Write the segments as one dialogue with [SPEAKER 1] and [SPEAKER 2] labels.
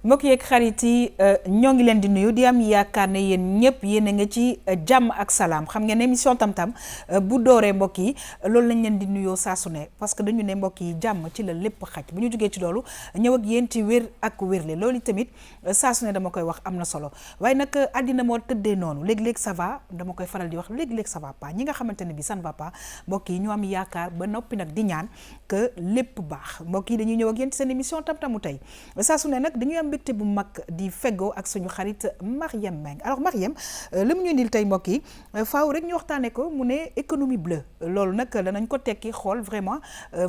[SPEAKER 1] mbokk yeeg xarit yi ñoo ngi leen di nuyu di am yaakaar ne yéen ñëpp yéen a nga ci jàmm ak salaam xam ngeen émission tam-tam bu dooree mbokk yi loolu lañ leen di nuyoo saa su ne parce que dañu ne mbokk yi jàmm ci la lépp xaj bu ñu jógee ci loolu ñëw ak yéen ci wér ak wérle loolu tamit saa su ne dama koy wax am na solo waaye nag àddina moo tëddee noonu léeg-léeg ça va dama koy faral di wax léeg-léeg ça va pas ñi nga xamante ne bi ça ne va pas mbokk yi ñu am yaakaar ba noppi nag di ñaan que lépp baax mbokk yi dañuy ñëw ak yéen ci seen émission tam-tamu tey saa su ne nag dañuy am mbégte bu mag di feggoo ak suñu xarit Marième Meng alors Marième li mu ñu indil tey mbokk yi faaw rek ñu waxtaanee ko mu ne économie bleue loolu nag danañ ko tekki xool vraiment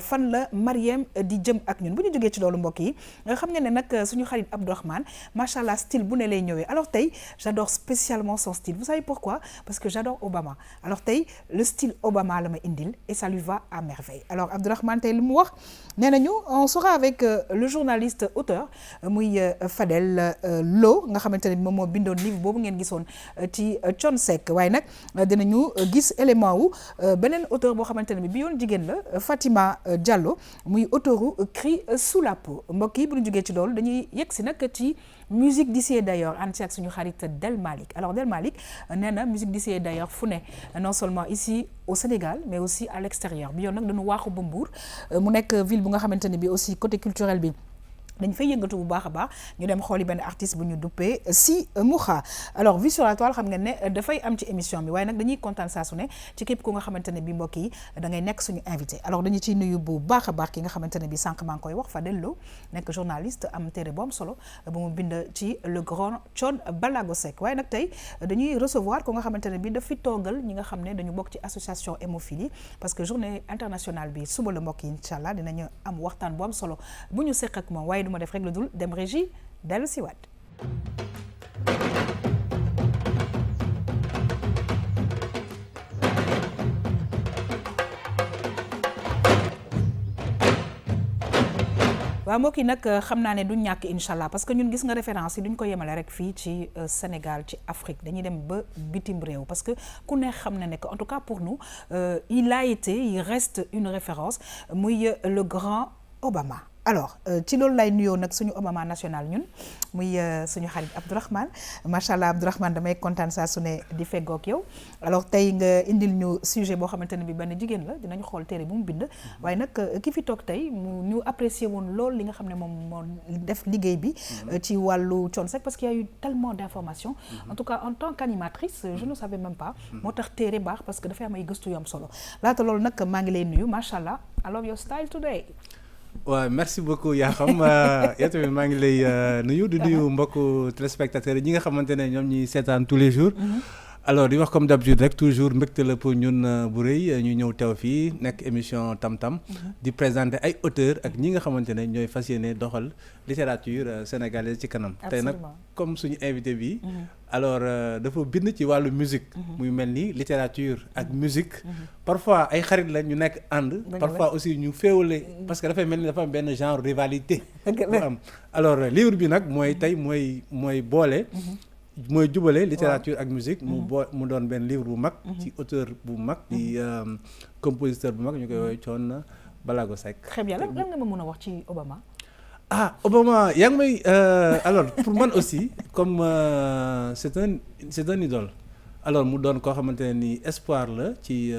[SPEAKER 1] fan la Marième di jëm ak ñun bu ñu jógee ci loolu mbokk yi xam nga ne nag suñu xarit Abdourahmane macha allah style bu ne lay ñëwee alors tey j'adore spécialement son style vous savez pourquoi parce que j'adore Obama alors tey le style Obama la ma indil et ça lui va à merveille alors Abdourahmane tey li mu wax nee nañu on sera avec le journaliste auteur muy Fadel Lo nga xamante ne moom moo bindoon livre boobu ngeen gisoon ci Thione Seck waaye nag dinañu gis élément wu beneen auteur boo xamante ne bi yoon jigéen la Fatima Diallo muy auteuru Cri sous la peau mbokk yi bu ñu jógee ci loolu dañuy yegg si nag ci musique d'ici et d'ailleurs ànd ci ak suñu xarit Del Malick alors Del Malick nee na musique d'ici et d'ailleurs fu ne non seulement ici au Sénégal mais aussi à l'extérieur bi yoon nag dañu waaxu ba Mbour mu nekk ville bu nga xamante ne bi aussi côté culturel bi dañ fay yëngatu bu baax a baax ñu dem xooli benn artiste bu ñu duppee Si Mouha alors vue sur la toile xam nga ne dafay am ci émission bi waaye nag dañuy kontaan saa su ne ci képp ku nga xamante ne bi mbokk yi da ngay nekk suñu invité alors dañu ciy nuyu bu baax a baax ki nga xamante ne bi sànq maa ngi koy wax Fadel Lo nekk journaliste am téere bu am solo bu mu bind ci le grand Thione Ballago Seck waaye nag tey dañuy recevoir ku nga xamante ne bi daf fi toogal ñi nga xam ne dañu bokk ci association hémophilie parce que journée internationale bi suba la mbokk yi incha allah dinañu am waxtaan bu am solo bu ñu seq ak moom waaye ma def rek lu dul dem régie dellu si waat waaw mbokk yi nag xam naa ne du ñàkk incha allah parce que ñun gis nga référence yi duñ ko yemale rek fii ci Sénégal ci Afrique dañuy dem ba bitim réew parce que ku ne xam na ne que en tout cas pour nous il reste une référence muy le grand Obama alors ci loolu lay nuyoo nag suñu Obama national ñun muy suñu xarit Abdourahmane macha allah Abdourahmane damay kontaan saa su ne di feggoog yow alors tey nga indil ñu sujet boo xamante ne bi benn jigéen la dinañu xool téere bu mu bind waaye nag ki fi toog tey mu ñu apprécier woon lool li nga xam ne moom moo def liggéey bi ci wàllu Thione Seck parce qu'il y a eu tellement d'informations en tout cas en tant qu'animatrice je ne savais même pas moo tax téere baax parce que dafay am ay gëstu yu am solo laata loolu nag maa ngi lay nuyu macha allah I love your style today.
[SPEAKER 2] waaw merci beaucoup yaa xam yow tamit maa ngi lay nuyu di nuyu mbokku téléspectateurs yi ñi nga xamante ne ñoom ñuy seetaan tous les jours alors di wax comme d'habitude rek toujours mbégte la pour ñun bu rëy ñu ñëw teew fii nekk émission tam-tam di présenter ay auteurs ak ñi nga xamante ne ñooy fas yéene doxal littérature sénégalaise ci kanam tey nag comme suñu invité bi alors dafa bind ci wàllu musique muy mel ni littérature ak musique parfois ay xarit la ñu nekk ànd parfois aussi ñu féewale parce que dafay mel ni dafa am benn genre rivalité bu am alors livre bi nag mooy tey mooy boole mooy jubale littérature ak musique mu doon benn livre bu mag ci auteur bu mag di compositeur bu mag ñu koy woowee Thione Ballago Seck.
[SPEAKER 1] Très bien lan nga ma mën a wax ci Obama.
[SPEAKER 2] Obama yaa ngi may alors pour man aussi comme c'est un idole alors mu doon koo xamante ne ni espoir la ci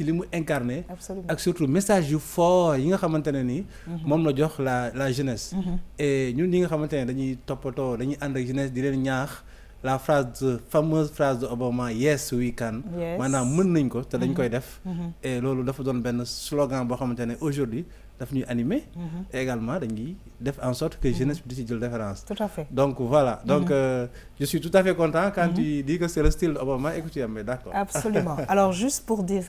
[SPEAKER 2] li mu incarné ak surtout message yu fort yi nga xamante ne ni moom la jox la jeunesse et ñun ñi nga xamante ne dañuy toppatoo dañuy ànd ak jeunesse di leen ñaax la fameuse phrase de Obama yes we can maanaam mën nañ ko te dañ koy def et loolu dafa doon benn slogan boo xamante ne aujourd'hui daf ñuy animer et également dañuy def en sorte que jeunesse bi di ci jël référence.
[SPEAKER 1] Tout à fait.
[SPEAKER 2] Donc voilà donc je suis tout à fait content quand tu dis que c'est le style Obama et que tu aimes, d'accord.
[SPEAKER 1] Absolument. Alors juste pour dire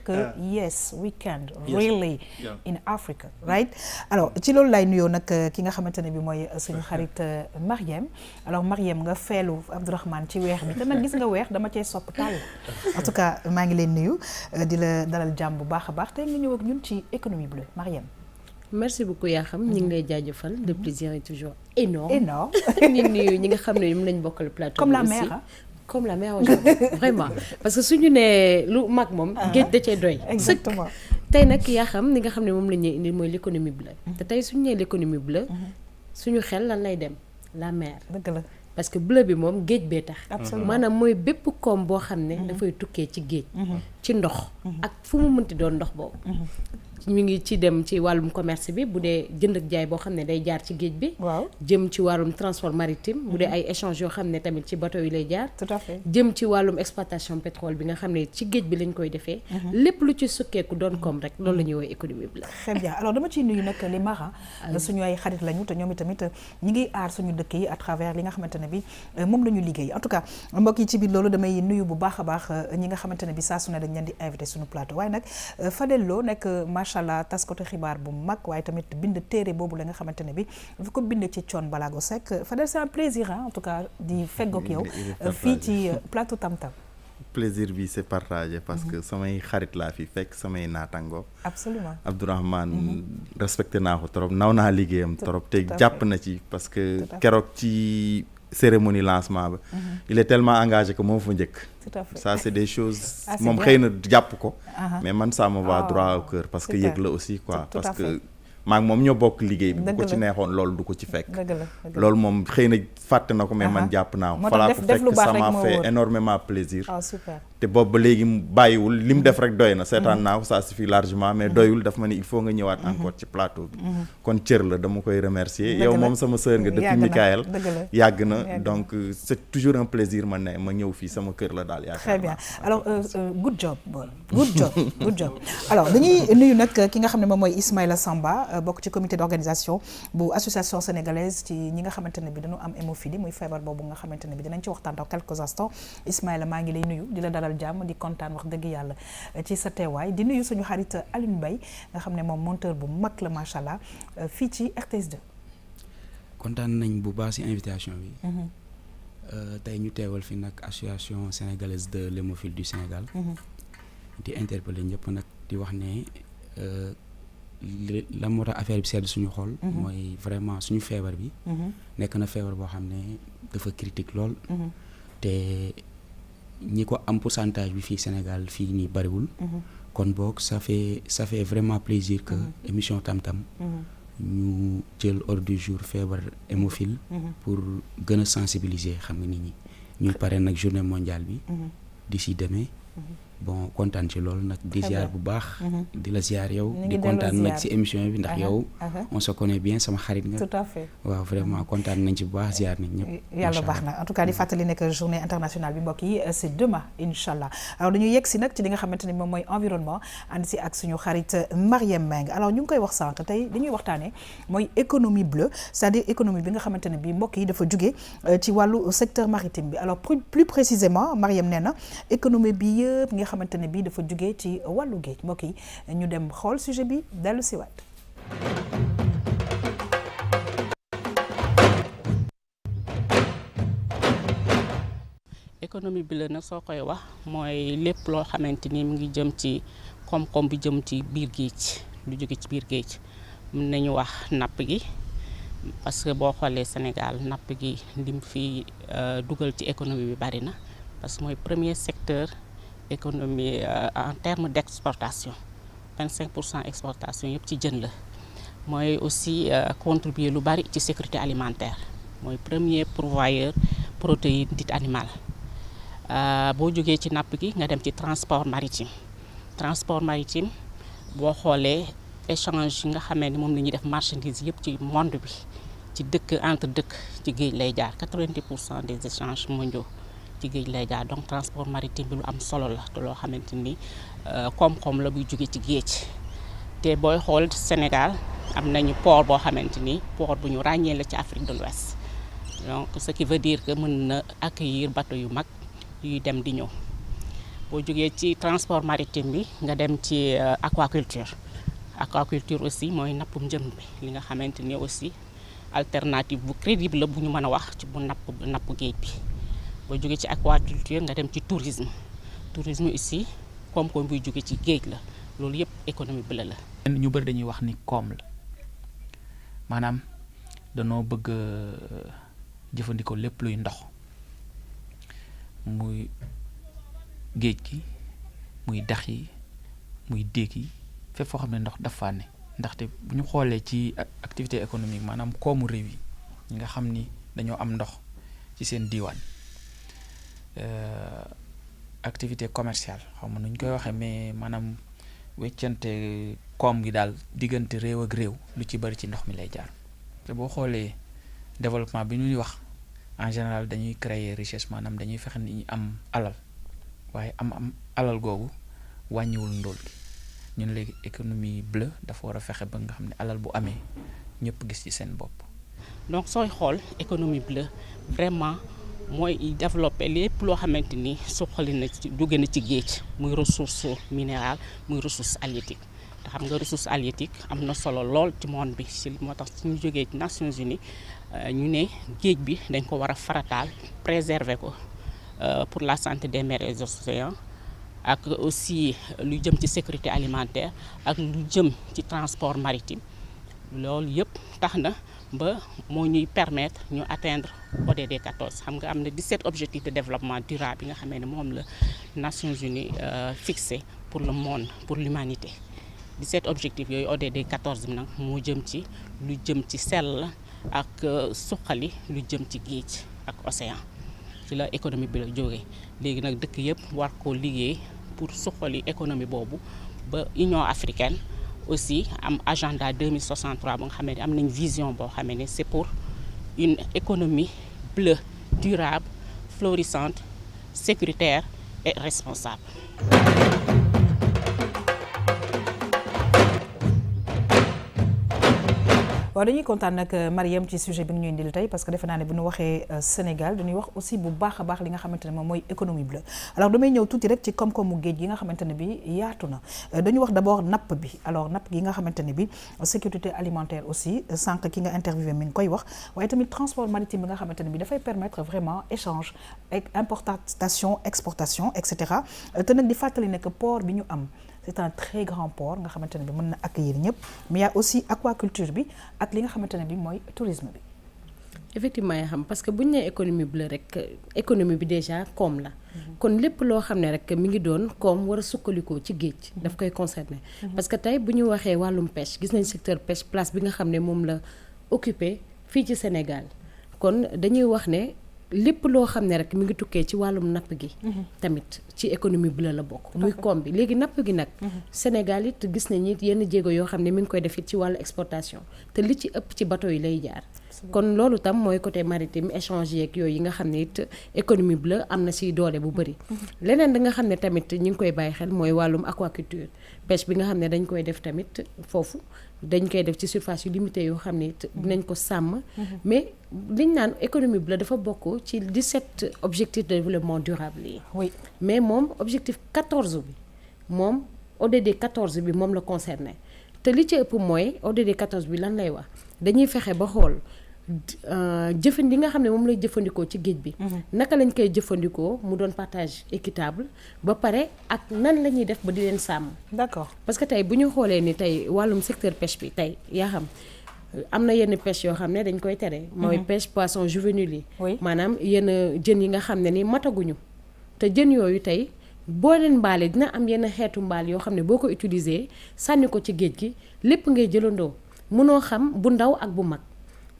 [SPEAKER 1] que yes we can really in Africa right. Alors ci loolu lay nuyoo nag ki nga xamante ne bi mooy suñu xarit Marième alors Marième nga feelu Abdourahmane ci weex bi te nag gis nga weex dama cee sopp tàll en tout cas maa ngi leen nuyu di la dalal jàmm bu baax a baax tey nga ñëw ak ñun ci économie bleue Marième.
[SPEAKER 3] Merci beaucoup yaa xam ñu ngi lay jaajëfal le plaisir est toujours énorme
[SPEAKER 1] ñu
[SPEAKER 3] nuyu ñi nga xam ne ñoom lañ bokkal plateau
[SPEAKER 1] comme la mère
[SPEAKER 3] comme la mère aujourd'hui vraiment parce que suñu nee lu mag moom géej da cee doy
[SPEAKER 1] exactement
[SPEAKER 3] tey nag yaa xam li nga xam ne moom la ñuy indi mooy l'économie bleue te tey suñu nee l'économie bleue suñu xel lan lay dem la mer.
[SPEAKER 1] dëgg la.
[SPEAKER 3] parce que bleu bi moom géej bee tax.
[SPEAKER 1] absolument
[SPEAKER 3] maanaam mooy bépp koom boo xam ne. dafay tukkee ci géej. ci ndox. ak fu mu mënti doon ndox boobu. ñu ngi ci dem ci wàllum commerce bi bu dee jënd ak jaay boo xam ne day jaar ci géej bi.
[SPEAKER 1] waaw
[SPEAKER 3] jëm ci wàllum transport maritime. bu dee ay échange yoo xam ne tamit ci bateau yi lay jaar.
[SPEAKER 1] tout à fait.
[SPEAKER 3] jëm ci wàllum exploitation pétrole bi nga xam ne ci géej bi lañ koy defee. lépp lu ci sukkeeku doon koom rek loolu la ñuy woowee économie bi la.
[SPEAKER 1] très bien alors dama ciy nuyu nag les marins suñu ay xarit lañu te ñoom itamit ñi ngi aar suñu dëkk yi à travers li nga xamante ne bi moom la ñu liggéey en tout cas mbokk yi ci biir loolu damay nuyu bu baax a baax ñi nga xamante ne bi saa su ne dañ leen di invité suñu plateau waaye nag Fadel Lo nekk macha allah taskatu xibaar bu mag waaye tamit bind téere boobu la nga xamante ne bi dafa ko bind ci Thione Ballago Seck Fadel c'est un plaisir en tout cas di feggoog yow fii ci plateau Tam Tam.
[SPEAKER 4] plaisir bi c'est partagé parce que samay xarit laa fi fekk samay naataango.
[SPEAKER 1] absolument
[SPEAKER 4] Abdourahmane respecté naa ko trop naw naa liggéeyam trop te jàpp na ci parce que keroog ci cérémonie lancement ba il est tellement engagé que moo fa njëkk.
[SPEAKER 1] tout à fait
[SPEAKER 4] ça c'est des choses
[SPEAKER 1] c'est
[SPEAKER 4] moom
[SPEAKER 1] bien.
[SPEAKER 4] xëy na jàpp ko mais man ça me va droit au cœur parce que
[SPEAKER 1] super.
[SPEAKER 4] yëg la aussi quoi
[SPEAKER 1] Tout à
[SPEAKER 4] parce
[SPEAKER 1] fait.
[SPEAKER 4] que maak moom ñoo bokk liggéey bi bu ko
[SPEAKER 1] Dëgg
[SPEAKER 4] ci
[SPEAKER 1] la.
[SPEAKER 4] neexoon loolu du ko ci fekk
[SPEAKER 1] dëgg la dëgg la.
[SPEAKER 4] loolu moom xëy na fàtte na ko mais man jàpp naa ko
[SPEAKER 1] moo
[SPEAKER 4] falaa
[SPEAKER 1] tax
[SPEAKER 4] ko
[SPEAKER 1] def lu
[SPEAKER 4] fekk
[SPEAKER 1] baax
[SPEAKER 4] ça
[SPEAKER 1] rek
[SPEAKER 4] m'a
[SPEAKER 1] moo
[SPEAKER 4] fait
[SPEAKER 1] wóor.
[SPEAKER 4] énormément plaisir
[SPEAKER 1] ah super.
[SPEAKER 4] te boobu ba léegi mu bàyyiwul li mu def rek doy na seetaan naa ko ça suffit largement mais doyul daf ma ni il faut nga ñëwaat encore ci plateau bi kon cër la dama koy remercier
[SPEAKER 1] Dëgg
[SPEAKER 4] yow
[SPEAKER 1] la.
[SPEAKER 4] moom sama sœur nga depuis
[SPEAKER 1] Yàgg na,
[SPEAKER 4] Michael
[SPEAKER 1] dëgg la.
[SPEAKER 4] yàgg na
[SPEAKER 1] Yàgg na.
[SPEAKER 4] donc c'est toujours un plaisir ma ñëw fii sama kër la daal yaakaar
[SPEAKER 1] très bien
[SPEAKER 4] naa.
[SPEAKER 1] alors good job good job alors dañuy nuyu nag ki nga xam ne moom mooy Ismaïla Samba bokk ci comité d'organisation bu association sénégalaise ci ñi nga xamante ne bi dañu am hémophilie muy feebar boobu nga xamante ne bi dinañ ci waxtaan dans quelques instants Ismaïla maa ngi lay nuyu di la dalal jàmm di kontaan wax dëgg yàlla ci sa teewaay di nuyu suñu xarit Alioune Mbaye nga xam ne moom monteur bu mag la macha allah fii ci RTS 2.
[SPEAKER 5] kontaan nañ bu baax ci invitation bi. tey ñu teewal fi nag association sénégalaise de l'hémophilie du Sénégal. di interpeller ñëpp nag di wax ne la moo tax affaire bi sedd suñu xol. mooy vraiment suñu feebar bi. nekk na feebar boo xam ne dafa critique lool. te ñi ko am pourcentage bi fii Sénégal fii nii bariwul. kon boog ça fait vraiment plaisir que émission Tam Tam. ñu jël ordre du jour feebar hémophile pour gën a sensibiliser xam nga nit ñi ñuy pare nag journée mondiale bi d'ici demain bon kontaan ci loolu nag di ziar bu baax di la ziar yow di kontaan nag ci émission bi ndax yow on se connaît bien sama xarit nga
[SPEAKER 1] tout à fait
[SPEAKER 5] waaw vraiment kontaan nañ ci bu baax ziar nañ ñëpp
[SPEAKER 1] yàlla baax na en tout cas di fàttali nekk journée internationale bi mbokk yi c'est demain inchallah alors dañuy yegg si nag ci li nga xamante ni moom mooy environnement ànd si ak suñu xarit Marième Meng alors ñu ngi koy wax sànq tey dañuy waxtaanee mooy économie bleue c'est-à-dire économie bi nga xamante ne bi mbokk yi dafa jóge ci wàllu secteur maritime bi alors plus précisément Marième nee na économie bi yëpp nga xamante ne bi dafa jóge ci wàllu géej mbokk yi ñu dem xool sujet bi dellu si waat
[SPEAKER 6] économie bi la nag soo koy wax mooy lépp loo xamante ni mu ngi jëm ci koom-koom bi jëm ci biir géej lu jóge ci biir géej mën nañu wax napp gi parce que boo xoolee Sénégal napp gi lim fi dugal ci économie bi bari na parce que mooy premier secteur économie en termes d'exportation 25% exportation yëpp ci jën la mooy aussi contribuer lu bari ci sécurité alimentaire mooy premier pourvoyeur protéine dite animale boo jógee ci napp gi nga dem ci transport maritime boo xoolee échange yi nga xamee ni moom la ñuy def marchandise yëpp ci monde bi ci dëkk entre dëkk ci géej lay jaar 90% des échanges mondiaux ci géej lay jaar donc transport maritime bi lu am solo la te loo xamante ni koom-koom la buy jóge ci géej te booy xool Sénégal am nañu port boo xamante ni port bu ñu ràññee la ci Afrique de l'Ouest donc ce qui veut dire que mën na accueillir bateau yu mag yuy dem di ñëw boo jógee ci transport maritime bi nga dem ci aquaculture aussi mooy nappum jën bi li nga xamante ni aussi alternative bu crédible la bu ñu mën a wax ci bu napp géej bi boo jógee ci aquaculture nga dem ci tourisme aussi koom-koom buy jóge ci géej la loolu yëpp économie bi la
[SPEAKER 7] ñu bëri dañuy wax ni koom la maanaam danoo bëgg jëfandikoo lépp luy ndox muy géej gi muy dex yi muy déeg yi fépp foo xam ne ndox dafa ne ndaxte bu ñu xoolee ci activité économique maanaam koomu réew yi nga xam ni dañoo am ndox ci seen diiwaan activité commerciale xaw ma nuñ koy waxee mais maanaam weccante koom gi daal diggante réew ak réew lu ci bari ci ndox mi lay jaar te boo xoolee développement bi ñuy wax en général dañuy créer richesse maanaam dañuy fexe ni ñu am alal waaye am alal googu wàññiwul ndóol gi ñun léegi économie bleue dafa war a fexe ba nga xam ne alal bu amee ñëpp gis ci seen bopp.
[SPEAKER 6] donc sooy xool économie bleue vraiment mooy développer lépp loo xamante ni suqali na ci dugg na ci géej muy ressource minérale muy ressource halieutique te xam nga ressource halieutique am na solo lool ci monde bi ci moo tax suñu jógee ci Nations Unies ñu ne géej bi dañ ko war a farataal préserver ko pour la santé des mers et des océans ak aussi lu jëm ci sécurité alimentaire ak lu jëm ci transport maritime loolu yëpp tax na ba moo ñuy permettre ñu atteindre ODD 14 xam nga am na 17 objectifs de développement durable yi nga xamee ne moom la Nations Unies fixé pour le monde pour l'humanité 17 objectifs yooyu ODD 14 bi nag moo jëm ci lu jëm ci sell ak suqali lu jëm ci géej ak océan ci la économie bi la jógee léegi nag dëkk yëpp war koo liggéey pour suqali économie boobu ba Union africaine aussi am agenda 2063 ba nga xam ne am nañ vision boo xam ne c'est pour une économie bleue durable florissante sécuritaire et responsable.
[SPEAKER 1] waaw dañuy kontaan nag Mariam ci sujet bi ñu indil tey parce que defe naa ne bu ñu waxee Sénégal dañuy wax aussi bu baax a baax li nga xamante ne moom mooy économie bleue alors damay ñëw tuuti rek ci koom-koomu géej gi nga xamante ne bi yaatu na dañu wax d'abord napp bi alors napp gi nga xamante ne bi sécurité alimentaire aussi sànq ki nga interviewé mi ngi koy wax waaye tamit transport maritime bi nga xamante ne bi dafay permettre vraiment échange importation exportation et cetera te nag di fàttali ne que port bi ñu am c'est un très grand port nga xamante ne bi mën na accueillir ñëpp mais y a aussi aquaculture bi ak li nga xamante ne bi mooy tourisme bi.
[SPEAKER 3] effectivement yaa xam parce que bu ñu nee économie bleue rek économie bi déjà koom la. kon lépp loo xam ne rek mi ngi doon koom war a sukkalikoo ci géej. daf koy concerner. parce que tey bu ñu waxee wàllum pêche gis nañ secteur pêche place bi nga xam ne moom la occupé fii ci Sénégal kon dañuy wax ne. lépp loo xam ne rek mi ngi tukkee ci wàllum napp gi tamit ci économie bleue la bokk muy koom bi léegi napp gi nag Sénégal it gis nañ it yenn jéego yoo xam ne mi ngi koy def it ci wàllu exportation te li ci ëpp ci bateau yi lay jaar kon loolu tam mooy côté maritime échange yeeg yooyu yi nga xam ne it économie bleue am na si doole bu bëri leneen da nga xam ne tamit ñu ngi koy bàyyi xel mooy wàllum aquaculture pêche bi nga xam ne dañ koy def tamit foofu dañ koy def ci surface yu limité yoo xam ne it dinañ ko sàmm mais liñ naan économie bleue dafa bokk ci 17 objectifs de développement durable yi
[SPEAKER 1] oui
[SPEAKER 3] mais moom objectif 14 bi moom ODD 14 bi moom la concerné te li ci ëpp mooy ODD 14 bi lan lay wax dañuy fexe ba xool li nga xam ne moom lay jëfandikoo ci géej bi naka lañ koy jëfandikoo mu doon partage équitable ba pare ak nan la ñuy def ba di leen sàmm
[SPEAKER 1] d'accord
[SPEAKER 3] parce que tey bu ñu xoolee ni tey wàllum secteur pêche bi tey yaa xam am na yenn pêche yoo xam ne dañ koy tere mooy pêche poisson juvénile yi maanaam yenn jën yi nga xam ne ni mataguñu te jën yooyu tey boo leen mbaalee dina am yenn xeetu mbaal yoo xam ne boo ko utiliser sànni ko ci géej gi lépp ngay jëlandoo mënoo xam bu ndaw ak bu mag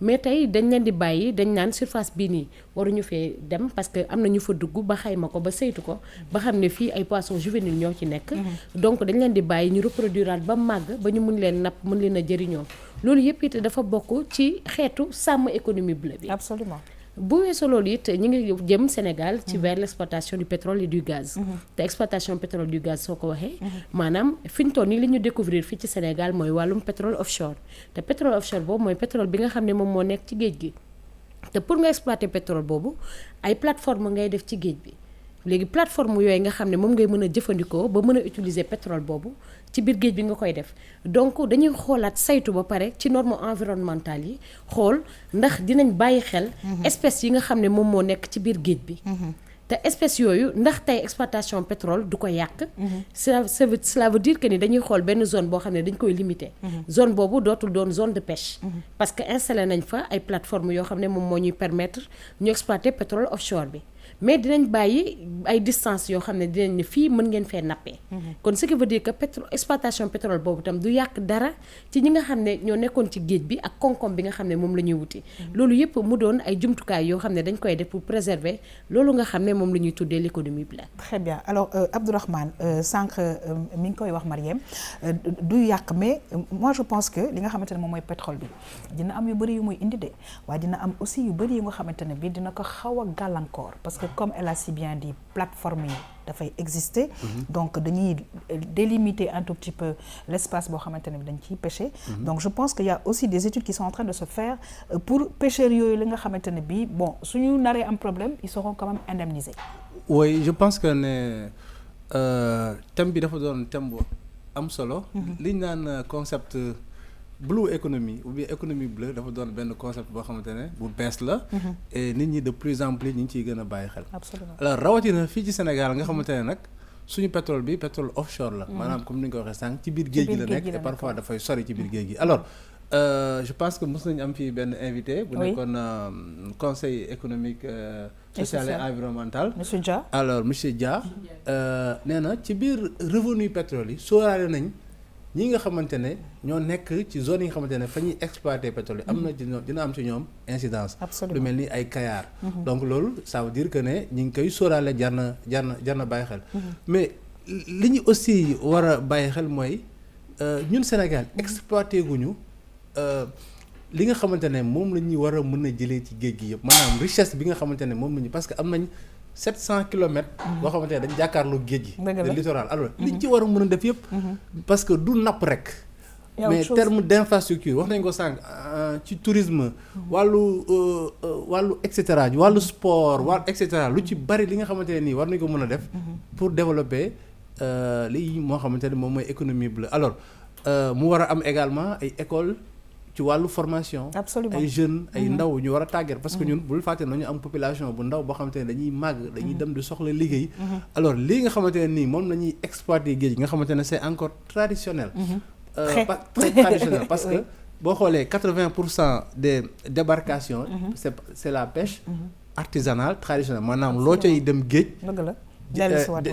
[SPEAKER 3] mais tey dañ leen di bàyyi dañ naan surface bii nii waruñu fee dem parce que am na ñu fa dugg ba xayma ko ba saytu ko ba xam ne fii ay poissons juvéniles ñoo ci nekk donc dañ leen di bàyyi ñu reproduiraat ba màgg ba ñu mun leen napp mun leen a jëriñoo loolu yëpp it dafa bokk ci xeetu sàmm économie bleue bi
[SPEAKER 1] absolument
[SPEAKER 3] bu weesoo loolu it ñu ngi jëm Sénégal ci vers l'exploitation du pétrole et du gaz te exploitation pétrole du gaz soo ko waxee maanaam fi ñu toll nii li ñu découvrir fii ci Sénégal mooy wàllum pétrole offshore te pétrole offshore boobu mooy pétrole bi nga xam ne moom moo nekk ci géej gi te pour nga exploiter pétrole boobu ay plateforme ngay def ci géej bi léegi plateforme yooyu nga xam ne moom ngay mën a jëfandikoo ba mën a utiliser pétrole boobu ci biir géej bi nga koy def donc dañuy xoolaat saytu ba pare ci normes environnementales yi xool ndax dinañ bàyyi xel espèces yi nga xam ne moom moo nekk ci biir géej bi te espèces yooyu ndax tey exploitation pétrole du ko yàq cela veut dire que ni dañuy xool benn zone boo xam ne dañ koy limiter zone boobu dootul doon zone de pêche parce que installé nañ fa ay plateformes yoo xam ne moom moo ñuy permettre ñu exploiter pétrole offshore bi mais dinañ bàyyi ay distance yoo xam ne dinañ ne fii mën ngeen fee nappee kon ce qui veut dire que exploitation pétrole boobu tam du yàq dara ci ñi nga xam ne ñoo nekkoon ci géej bi ak koom-koom bi nga xam ne moom la ñuy wuti loolu yëpp mu doon ay jumtukaay yoo xam ne dañ koy def pour préserver loolu nga xam ne moom la ñuy tuddee l'économie bleue.
[SPEAKER 1] Très bien alors Abdourahmane sànq mi ngi koy wax Mariem du yàq mais moi je pense que li nga xamante ne moom mooy pétrole bi dina am yu bëri yu muy indi de waaye dina am aussi yu bëri yu nga xamante ne bi dina ko xaw a gàllankoor parce que comme elle a si bien dit plateforme yi dafay exister donc dañuy délimiter un tout petit peu l'espace boo xamante ne bi dañ ciy pêcher donc je pense qu'il y a aussi des études qui sont en train de se faire pour pêcheurs yooyu li nga xamante ne bi bon suñu naree am problème ils seront quand même indemnisés.
[SPEAKER 2] Oui je pense que ne thème bi dafa doon thème bu am solo liñ naan concept blue economy ou bien économie bleue dafa doon benn concept boo xamante ne bu bees la et nit ñi de plus en plus ñu ngi ciy gën a bàyyi xel.
[SPEAKER 1] Absolument.
[SPEAKER 2] Alors rawatina fii ci Sénégal nga xamante ne nag suñu pétrole bi pétrole offshore la maanaam comme ni nga ko waxee sànq ci biir géej gi la nekk et parfois dafay sori ci biir géej gi alors je pense que mos nañu am fii benn invité bu nekkoon conseil économique social et environnemental
[SPEAKER 1] Monsieur Dia.
[SPEAKER 2] alors monsieur Dia nee na ci biir revenu pétrole yi sóoraale nañ ñi nga xamante ne ñoo nekk ci zone yi nga xamante ne fa ñuy exploiter pétrole yi am na dina am ci ñoom incidence lu mel ni ay Kayar donc loolu ça veut dire que ne ñi ngi koy sóoraale jar na bàyyi xel mais li ñu aussi war a bàyyi xel mooy ñun Sénégal exploité guñu li nga xamante ne moom la ñuy war a mën a jëlee ci géej gi yëpp maanaam richesse bi nga xamante ne moom la ñu parce que am nañ 700 kilomètres boo xamante ne dañ jàkkaarloo géej gi le littoral alors liñ ci war a mën a def yëpp parce que du napp rek mais terme d'infrastructure wax nañ ko sànq ci tourisme wàllu et cetera wàllu sport wàllu et cetera lu ci bari li nga xamante ne nii war nañ ko mën a def pour développer lii moo xamante ne moom mooy économie bleue alors mu war a am également ay écoles ci wàllu formation.
[SPEAKER 1] Absolument.
[SPEAKER 2] ay jeunes ay ndaw ñu war a tàggat parce que ñun bul fàtte nañu am population bu ndaw boo xamante ne dañuy màgg dañuy dem di soxla liggéey alors lii nga xamante ne nii moom la ñuy exploiter géej nga xamante ne c'est encore traditionnel très traditionnel parce que boo xoolee 80% des débarcations c'est la pêche artisanale traditionnelle maanaam loo cay dem géej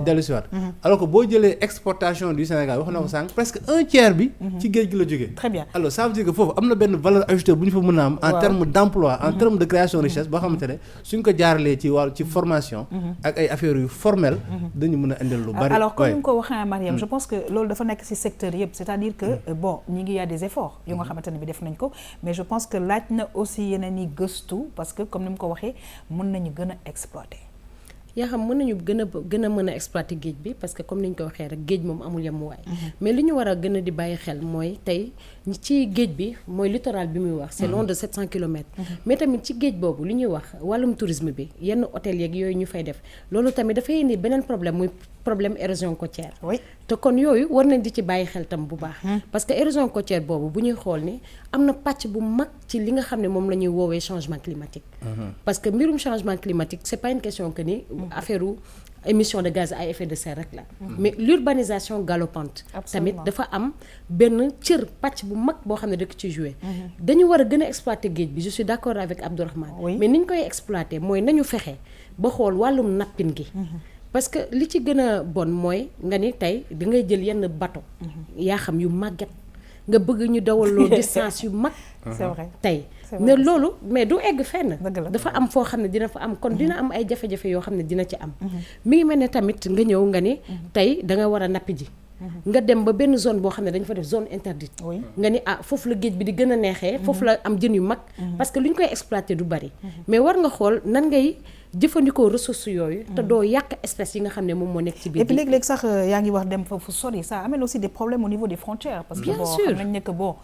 [SPEAKER 2] dellusiwaat alors que boo jëlee exportation du Sénégal wax na ko sànq presque un tiers bi ci géej gi la jógee.
[SPEAKER 1] Très bien.
[SPEAKER 2] Alors ça veut dire que foofu am na benn valeur ajoutée bu ñu fa mën a am en terme d'emploi en terme de création de richesse boo xamante ne suñ ko jaaralee ci wàllu ci formation ak ay affaires yu formelles dañu mën a indil lu bari.
[SPEAKER 1] Alors comme ni nga ko waxee Mariam je pense que loolu dafa nekk ci secteur yëpp c'est-à-dire que bon ñi ngi y a des efforts yu nga xamante ne bi def nañ ko mais je pense que laaj na aussi yeneen i gëstu parce que comme ni mu ko waxee mën nañu gën a exploiter.
[SPEAKER 3] yaa xam mën nañu gën a mën a exploiter géej bi parce que comme ni ñu ko waxee rek géej moom amul yemuwaay mais li ñu war a gën a di bàyyi xel mooy tey ci géej bi mooy littoral bi muy wax c'est long de 700 kilomètres mais tamit ci géej boobu li ñuy wax wàllum tourisme bi yenn hôtel yeeg yooyu ñu fay def loolu tamit dafay indi beneen problème muy problème érosion côtière te kon yooyu war nañ di ci bàyyi xel tam bu baax parce que érosion côtière boobu bu ñuy xool ni am na pàcc bu mag ci li nga xam ne moom la ñuy woowee changement climatique parce que mbirum changement climatique c'est pas une question que ni affaire émission de gaz à effet de serre rek la mais l'urbanisation galopante tamit dafa am benn cër pàcc bu mag boo xam ne dëkk ci jouer dañu war a gën a exploiter géej bi je suis d'accord avec Abdourahmane mais ni ñu koy exploiter mooy nañu fexe ba xool wàllum nappin gi parce que li ci gën a bon mooy nga ni tey da ngay jël yenn bateau yaa xam yu màgget nga bëgg ñu dawaloo distance yu mag
[SPEAKER 1] c'est vrai
[SPEAKER 3] tey ne loolu mais du egg fenn dafa am foo xam ne dina fa am kon dina am ay jafe-jafe yoo xam ne dina ci am mi ngi mel ne tamit nga ñëw nga ni tey da nga war a nappi ji nga dem ba benn zone boo xam ne dañ fa def zone interdite nga ni foofu la géej bi di gën a neexee foofu la am jën yu mag parce que lu ñu koy exploiter du bari mais war nga xool nan ngay jëfandikoo ressources yooyu te doo yàq espèces yi nga xam ne moom moo nekk ci biir.
[SPEAKER 1] et puis léeg-léeg sax yaa ngi wax dem foofu sori ça amène aussi des problèmes au niveau des frontières. parce que bon xam nañ ne que bon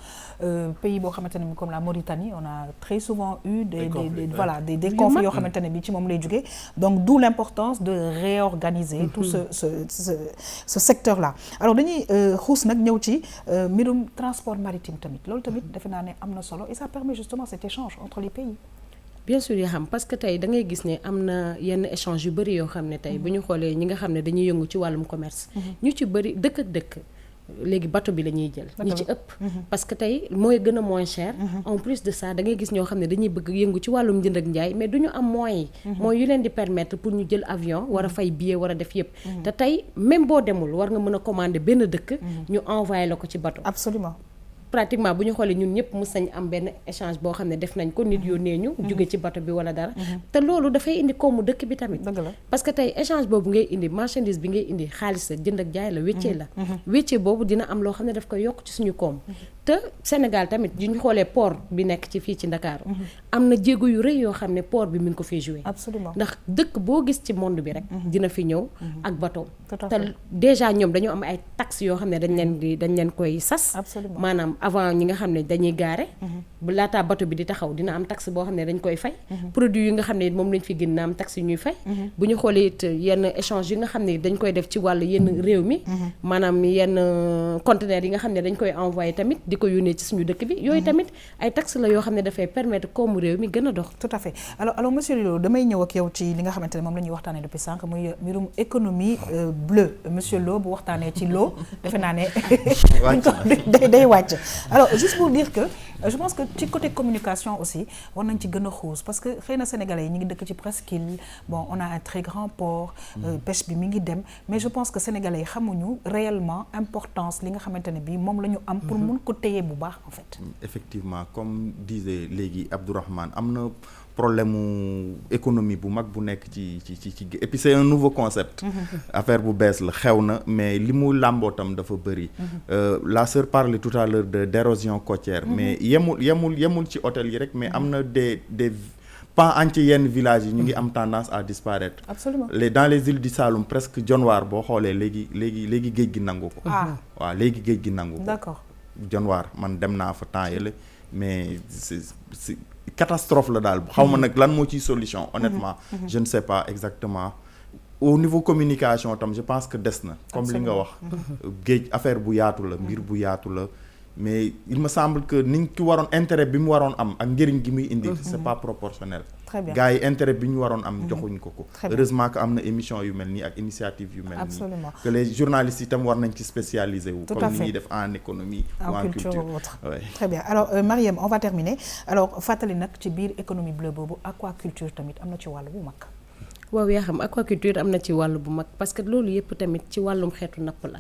[SPEAKER 1] pays boo xamante ne comme la Mauritanie on a très souvent eu des conflits yoo xamante ne bi ci moom lay jógee donc d'où l'importance de réorganiser tout ce secteur là. alors dañuy xuus nag ñëw ci mbirum transport maritime tamit loolu tamit defe naa ne am na solo et ça permet justement cet échange entre les pays.
[SPEAKER 3] bien sûr yoo xam parce que tey da ngay gis ne am na yenn échange yu bëri yoo xam ne tey bu ñu xoolee ñi nga xam ne dañuy yëngu ci wàllum commerce ñu ci bëri dëkk ak dëkk léegi bateau bi la ñuy jël ñi ci ëpp parce que tey mooy gën a moins cher en plus de ça da ngay gis ñoo xam ne dañuy bëgg yëngu ci wàllum njënd ak njaay mais duñu am moyens yi mooy yu leen di permettre pour ñu jël avion war a fay billet war a def yëpp te tey même boo demul war nga mën a commander benn dëkk ñu envoyé la ko ci bateau
[SPEAKER 1] absolument
[SPEAKER 3] pratiquement bu ñu xoolee ñun ñëpp mës nañ am benn échange boo xam ne def nañ ko nit yónnee ñu jóge ci bateau bi wala dara te loolu dafay indi koomu dëkk bi tamit parce que tey échange boobu ngay indi marchandise bi ngay indi xaalis la jënd ak jaay la wéccee la wéccee boobu dina am loo xam ne daf koy yokk ci suñu koom te Sénégal tamit yu ñu xoolee port bi nekk ci fii ci Ndakaaru am na jéego yu rëy yoo xam ne port bi mi ngi ko fiy joué
[SPEAKER 1] absolument
[SPEAKER 3] ndax dëkk boo gis ci monde bi rek dina fi ñëw ak bateau te déjà ñoom dañoo am ay taxes yoo xam ne dañ leen koy sas maanaam avant ñi nga xam ne dañuy gaare bu laataa bateau bi di taxaw dina am taxe boo xam ne dañ koy fay produit yi nga xam ne moom lañ fi gën na am taxe yu ñuy fay bu ñu xoolee it yenn échange yi nga xam ne dañ koy def ci wàllu yenn réew mi maanaam yenn conteneurs yi nga xam ne dañ koy envoyé tamit di ko yónnee ci suñu dëkk bi yooyu tamit ay taxe la yoo xam ne dafay permettre koomu réew mi gën a dox
[SPEAKER 1] tout à fait alors monsieur Lo damay ñëw ak yow ci li nga xamante ne moom la ñuy waxtaanee depuis sànq muy mbirum économie bleue monsieur Lo bu waxtaanee ci Lo defe naa ne day wàcc alors juste pour dire que je pense que ci côté communication aussi war nañ ci gën a xuus parce que xëy na sénégalais yi ñu ngi dëkk ci presqu'île bon on a un très grand port pêche bi mi ngi dem mais je pense que sénégalais yi xamuñu réellement importance li nga xamante ne bi moom la ñu am pour mun ko téye bu baax en fait
[SPEAKER 4] effectivement comme disait léegi Abdourahmane am na problème mu économie bu mag bu nekk ci et puis c'est un nouveau concept affaire bu bees la xew na mais li mu làmboo tam dafa bëri la sœur parlait tout à l'heure d'érosion côtière mais yemul ci hôtel yi rek mais am na des pans entiers yenn villages yi ñu ngi am tendance à disparaître
[SPEAKER 1] absolument
[SPEAKER 4] dans les îles du Saloum presque Dionewar boo xoolee léegi géej gi nangu ko waaw léegi géej gi nangu ko
[SPEAKER 1] d'accord
[SPEAKER 4] Dionewar man dem naa fa temps yële mais c'est catastrophe la daal xaw ma nag lan moo ciy solution honnêtement je ne sais pas exactement au niveau communication tam je pense que des na comme li nga wax géej affaire bu yaatu la mbir bu yaatu la mais il me semble que ni ki waroon intérêt bi mu waroon am ak njëriñ gi muy indi c'est pas proportionnel gars yi intérêt bi ñu waroon am joxuñ ko heureusement que am na émission yu mel nii ak initiative yu mel nii que les journalistes itam war nañ ci spécialisé wu comme ni ñuy def en économie ou en culture
[SPEAKER 1] très bien alors Mariam on va terminer alors fàttali nag ci biir économie bleue boobu aquaculture tamit am na ci wàll bu mag
[SPEAKER 3] waaw yaa xam aquaculture am na ci wàll bu mag parce que loolu yëpp tamit ci wàllum xeetu napp la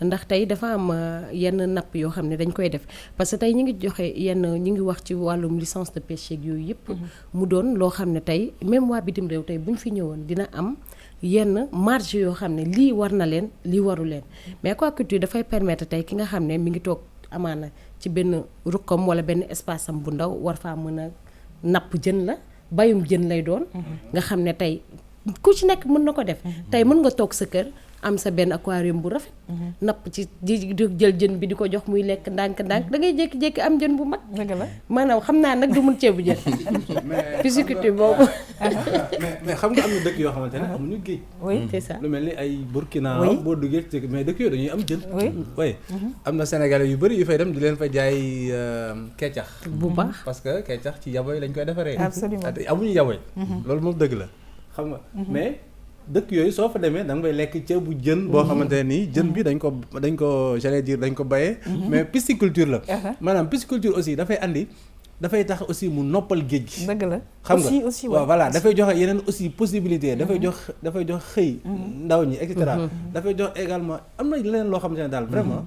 [SPEAKER 3] ndax tey dafa am yenn napp yoo xam ne dañ koy def parce que tey ñi ngi joxe ñi ngi wax ci wàllum licence de pêche yeeg yooyu yëpp mu doon loo xam ne tey même waa bitim réew tey bu ñu fi ñëwoon dina am yenn marge yoo xam ne lii war na leen lii waru leen mais aquaculture dafay permettre tey ki nga xam ne mi ngi toog amaana ci benn rukkam wala benn espace am bu ndaw war faa mën a napp jën la bayum jën lay doon nga xam ne tey ku ci nekk mën na ko def tey mën nga toog sa kër am sa benn aquarium bu rafet napp ci di jël jën bi di ko jox muy lekk ndànk-ndànk da ngay jékki-jékki am jën bu mag maanaam xam naa nag du mun ceebu jën pisciculture boobu
[SPEAKER 2] mais xam nga am na dëkk yoo xamante ne amuñu géej
[SPEAKER 3] oui c'est ça
[SPEAKER 2] lu mel ni ay Burkina boo duggee mais dëkk yooyu dañuy am jën oui am na Sénégalais yu bëri yu fay dem di leen fa jaay keccax
[SPEAKER 3] bu baax
[SPEAKER 2] parce que keccax ci yaboy lañ koy defaree
[SPEAKER 1] absolument
[SPEAKER 2] amuñu yaboy loolu moom dëgg la xam nga mais dëkk yooyu soo fa demee da nga koy lekk ceebu jën boo xamante ne nii jën bi dañ ko j'allais dire dañ ko bayee mais pisciculture la maanaam pisciculture aussi dafay tax aussi mu noppal géej gi
[SPEAKER 1] dëgg la
[SPEAKER 2] xam nga
[SPEAKER 1] aussi
[SPEAKER 2] waaw voilà dafay joxe yeneen aussi possibilité dafay jox xëy ndaw ñi et cetera dafay jox également am na leneen loo xamante ne daal vraiment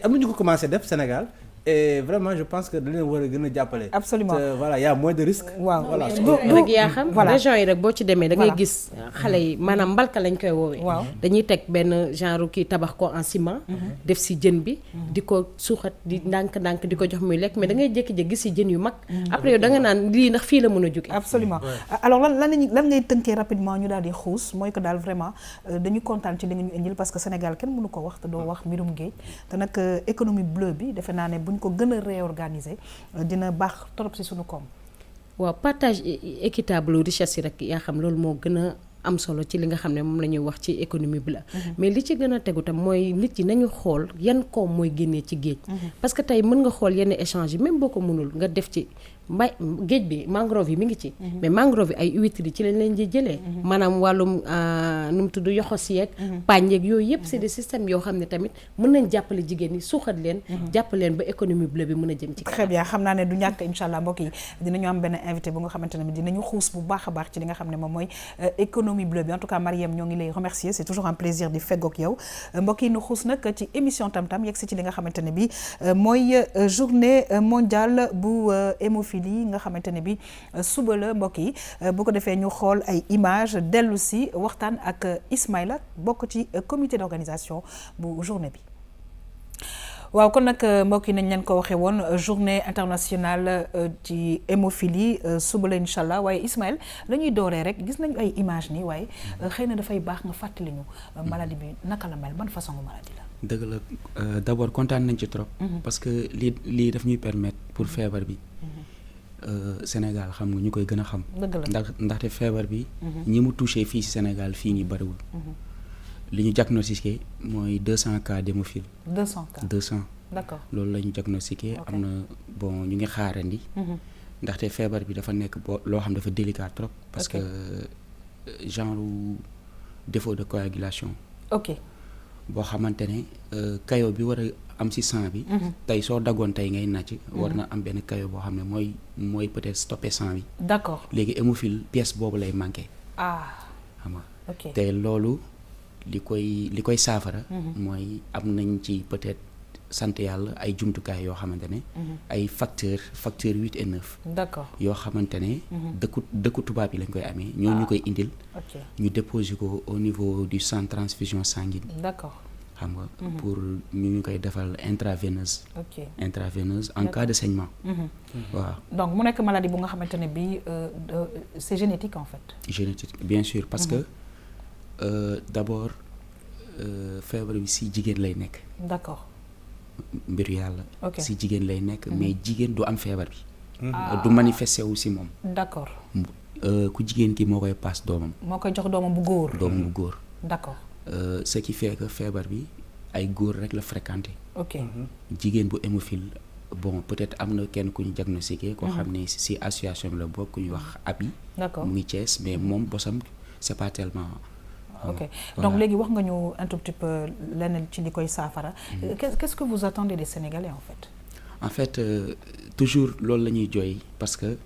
[SPEAKER 2] am na ñu ko commencé def Sénégal et vraiment je pense que da leen war a gën a jàppale.
[SPEAKER 1] absolument
[SPEAKER 2] voilà y a moins de risques.
[SPEAKER 1] waaw
[SPEAKER 2] voilà
[SPEAKER 3] rek yaa xam région yi rek boo ci demee da ngay gis xale yi maanaam mbalka lañ koy woowee.
[SPEAKER 1] waaw
[SPEAKER 3] dañuy teg benn genre kii tabax ko en ciment. def si jën bi. di ko suuxat di ndànk-ndànk di ko jox muy lekk mais da ngay jékki-jékki gis si jën yu mag. après yow da nga naan lii ndax fii la mën a jóge.
[SPEAKER 1] absolument alors lan ngay tënkee rapidement ñu daal di xuus mooy que daal vraiment dañu kontaan ci li nga ñu indil parce que Sénégal kenn mënu ko wax te doo wax mbirum géej te nag économie bleue bi defe naa ne buñ ko gën a réorganiser dina baax trop ci suñu koom.
[SPEAKER 3] waaw partage équitable richesse yi rek yaa xam loolu moo gën a am solo ci li nga xam ne moom la ñuy wax ci économie bi la mais li ci gën a tegu tam mooy nit yi nañu xool yan koom mooy génnee ci géej parce que tey mën nga xool yenn échange yi même boo ko mënul nga def ci géej bi mangrove yi mi ngi ci mais mangrove yi ay huîtres yi ci lañ leen di jëlee maanaam wàllum nu mu tudd yoxos yeeg paañ yeeg yooyu yëpp c'est des systèmes yoo xam ne tamit mën nañ jàppale jigéen ñi suuxat leen jàppale leen ba économie bleue bi mën a jëm ci
[SPEAKER 1] très bien xam naa ne du ñàkk incha allah mbokk yi dinañu am benn invité bu nga xamante ne dinañu xuus bu baax a baax ci li nga xam ne moom mooy économie bleue bi en tout cas Marième ñoo ngi lay remercier c'est toujours un plaisir di feggoog yow mbokk yi nu xuus nag ci émission tam-tam yegg si ci li nga xamante ne bi mooy journée mondiale bu hémophilie nga xamante ne bi suba la mbokk yi bu ko defee ñu xool ay image dellu si waxtaan ak Ismaïla bokk ci comité d'organisation bu journée bi. waaw kon nag mbokk yi nañ leen ko waxee woon journée internationale ci hémophilie suba la incha allah waaye Ismaël la ñuy dooree rek gis nañu ay image nii waaye xëy na dafay baax nga fàttali ñu maladie bi naka la mel ban façon maladie la.
[SPEAKER 5] dëgg la d'abord kontaan nañ ci trop. parce que lii daf ñuy permettre pour feebar bi. Sénégal xam nga ñu koy gën a xam. ndaxte feebar bi. ñi mu touché fii ci Sénégal fii nii bariwul. li ñu diagnostiqué mooy 200 cas d'hémophile.
[SPEAKER 1] 200 cas
[SPEAKER 5] 200.
[SPEAKER 1] d'accord
[SPEAKER 5] loolu la ñu diagnostiqué. am na bon ñu ngi xaarandi. ndaxte feebar bi dafa nekk loo xam dafa délicat trop. parce que genre défaut de coagulation.
[SPEAKER 1] ok
[SPEAKER 5] boo xamante ne kayo bi war a am ci sang bi. tey soo daggoon tey ngay nàcc. war na am benn kayo boo xam ne mooy peut-être stopper sang bi.
[SPEAKER 1] d'accord
[SPEAKER 5] léegi hémophile pièce boobu lay manqué. xam nga
[SPEAKER 1] ok
[SPEAKER 5] te loolu li koy saafara. mooy am nañ ci peut-être sant yàlla ay jumtukaay yoo xamante ne. ay facteur 8 et 9.
[SPEAKER 1] d'accord yoo
[SPEAKER 5] xamante ne. dëkku tubaab yi lañ koy amee. ñoo ñu koy indil. ñu déposer ko au niveau du centre transfusion sanguine.
[SPEAKER 1] d'accord
[SPEAKER 5] xam nga pour ñu koy defal intraveineuse. intraveineuse en cas de saignement. waaw
[SPEAKER 1] donc mu nekk maladie bu nga xamante ne bii c'est génétique en fait.
[SPEAKER 5] génétique bien sûr parce que d'abord feebar bi ci jigéen lay nekk.
[SPEAKER 1] d'accord.
[SPEAKER 5] mbiru yàlla. ci jigéen lay nekk mais jigéen du am feebar bi. du manifesté wu ci moom.
[SPEAKER 1] d'accord.
[SPEAKER 5] ku jigéen ki moo koy paas doomam.
[SPEAKER 1] moo koy jox doomam bu góor.
[SPEAKER 5] doomam bu góor.
[SPEAKER 1] d'accord.
[SPEAKER 5] ce qui fait que feebar bi ay góor rek la fréquenté.
[SPEAKER 1] ok
[SPEAKER 5] jigéen bu hémophile bon peut-être am na kenn ku ñu diagnostiqué. koo xam ne ci association bi la bokk ku ñuy wax abi.
[SPEAKER 1] d'accord
[SPEAKER 5] mu ngi Thiès mais moom bosam c'est pas tellement.
[SPEAKER 1] ok donc léegi wax nga ñu un tout petit peu leneen ci li koy saafara. qu'est-ce que vous attendez des Sénégalais en fait.
[SPEAKER 5] Toujours loolu la ñuy jooy parce que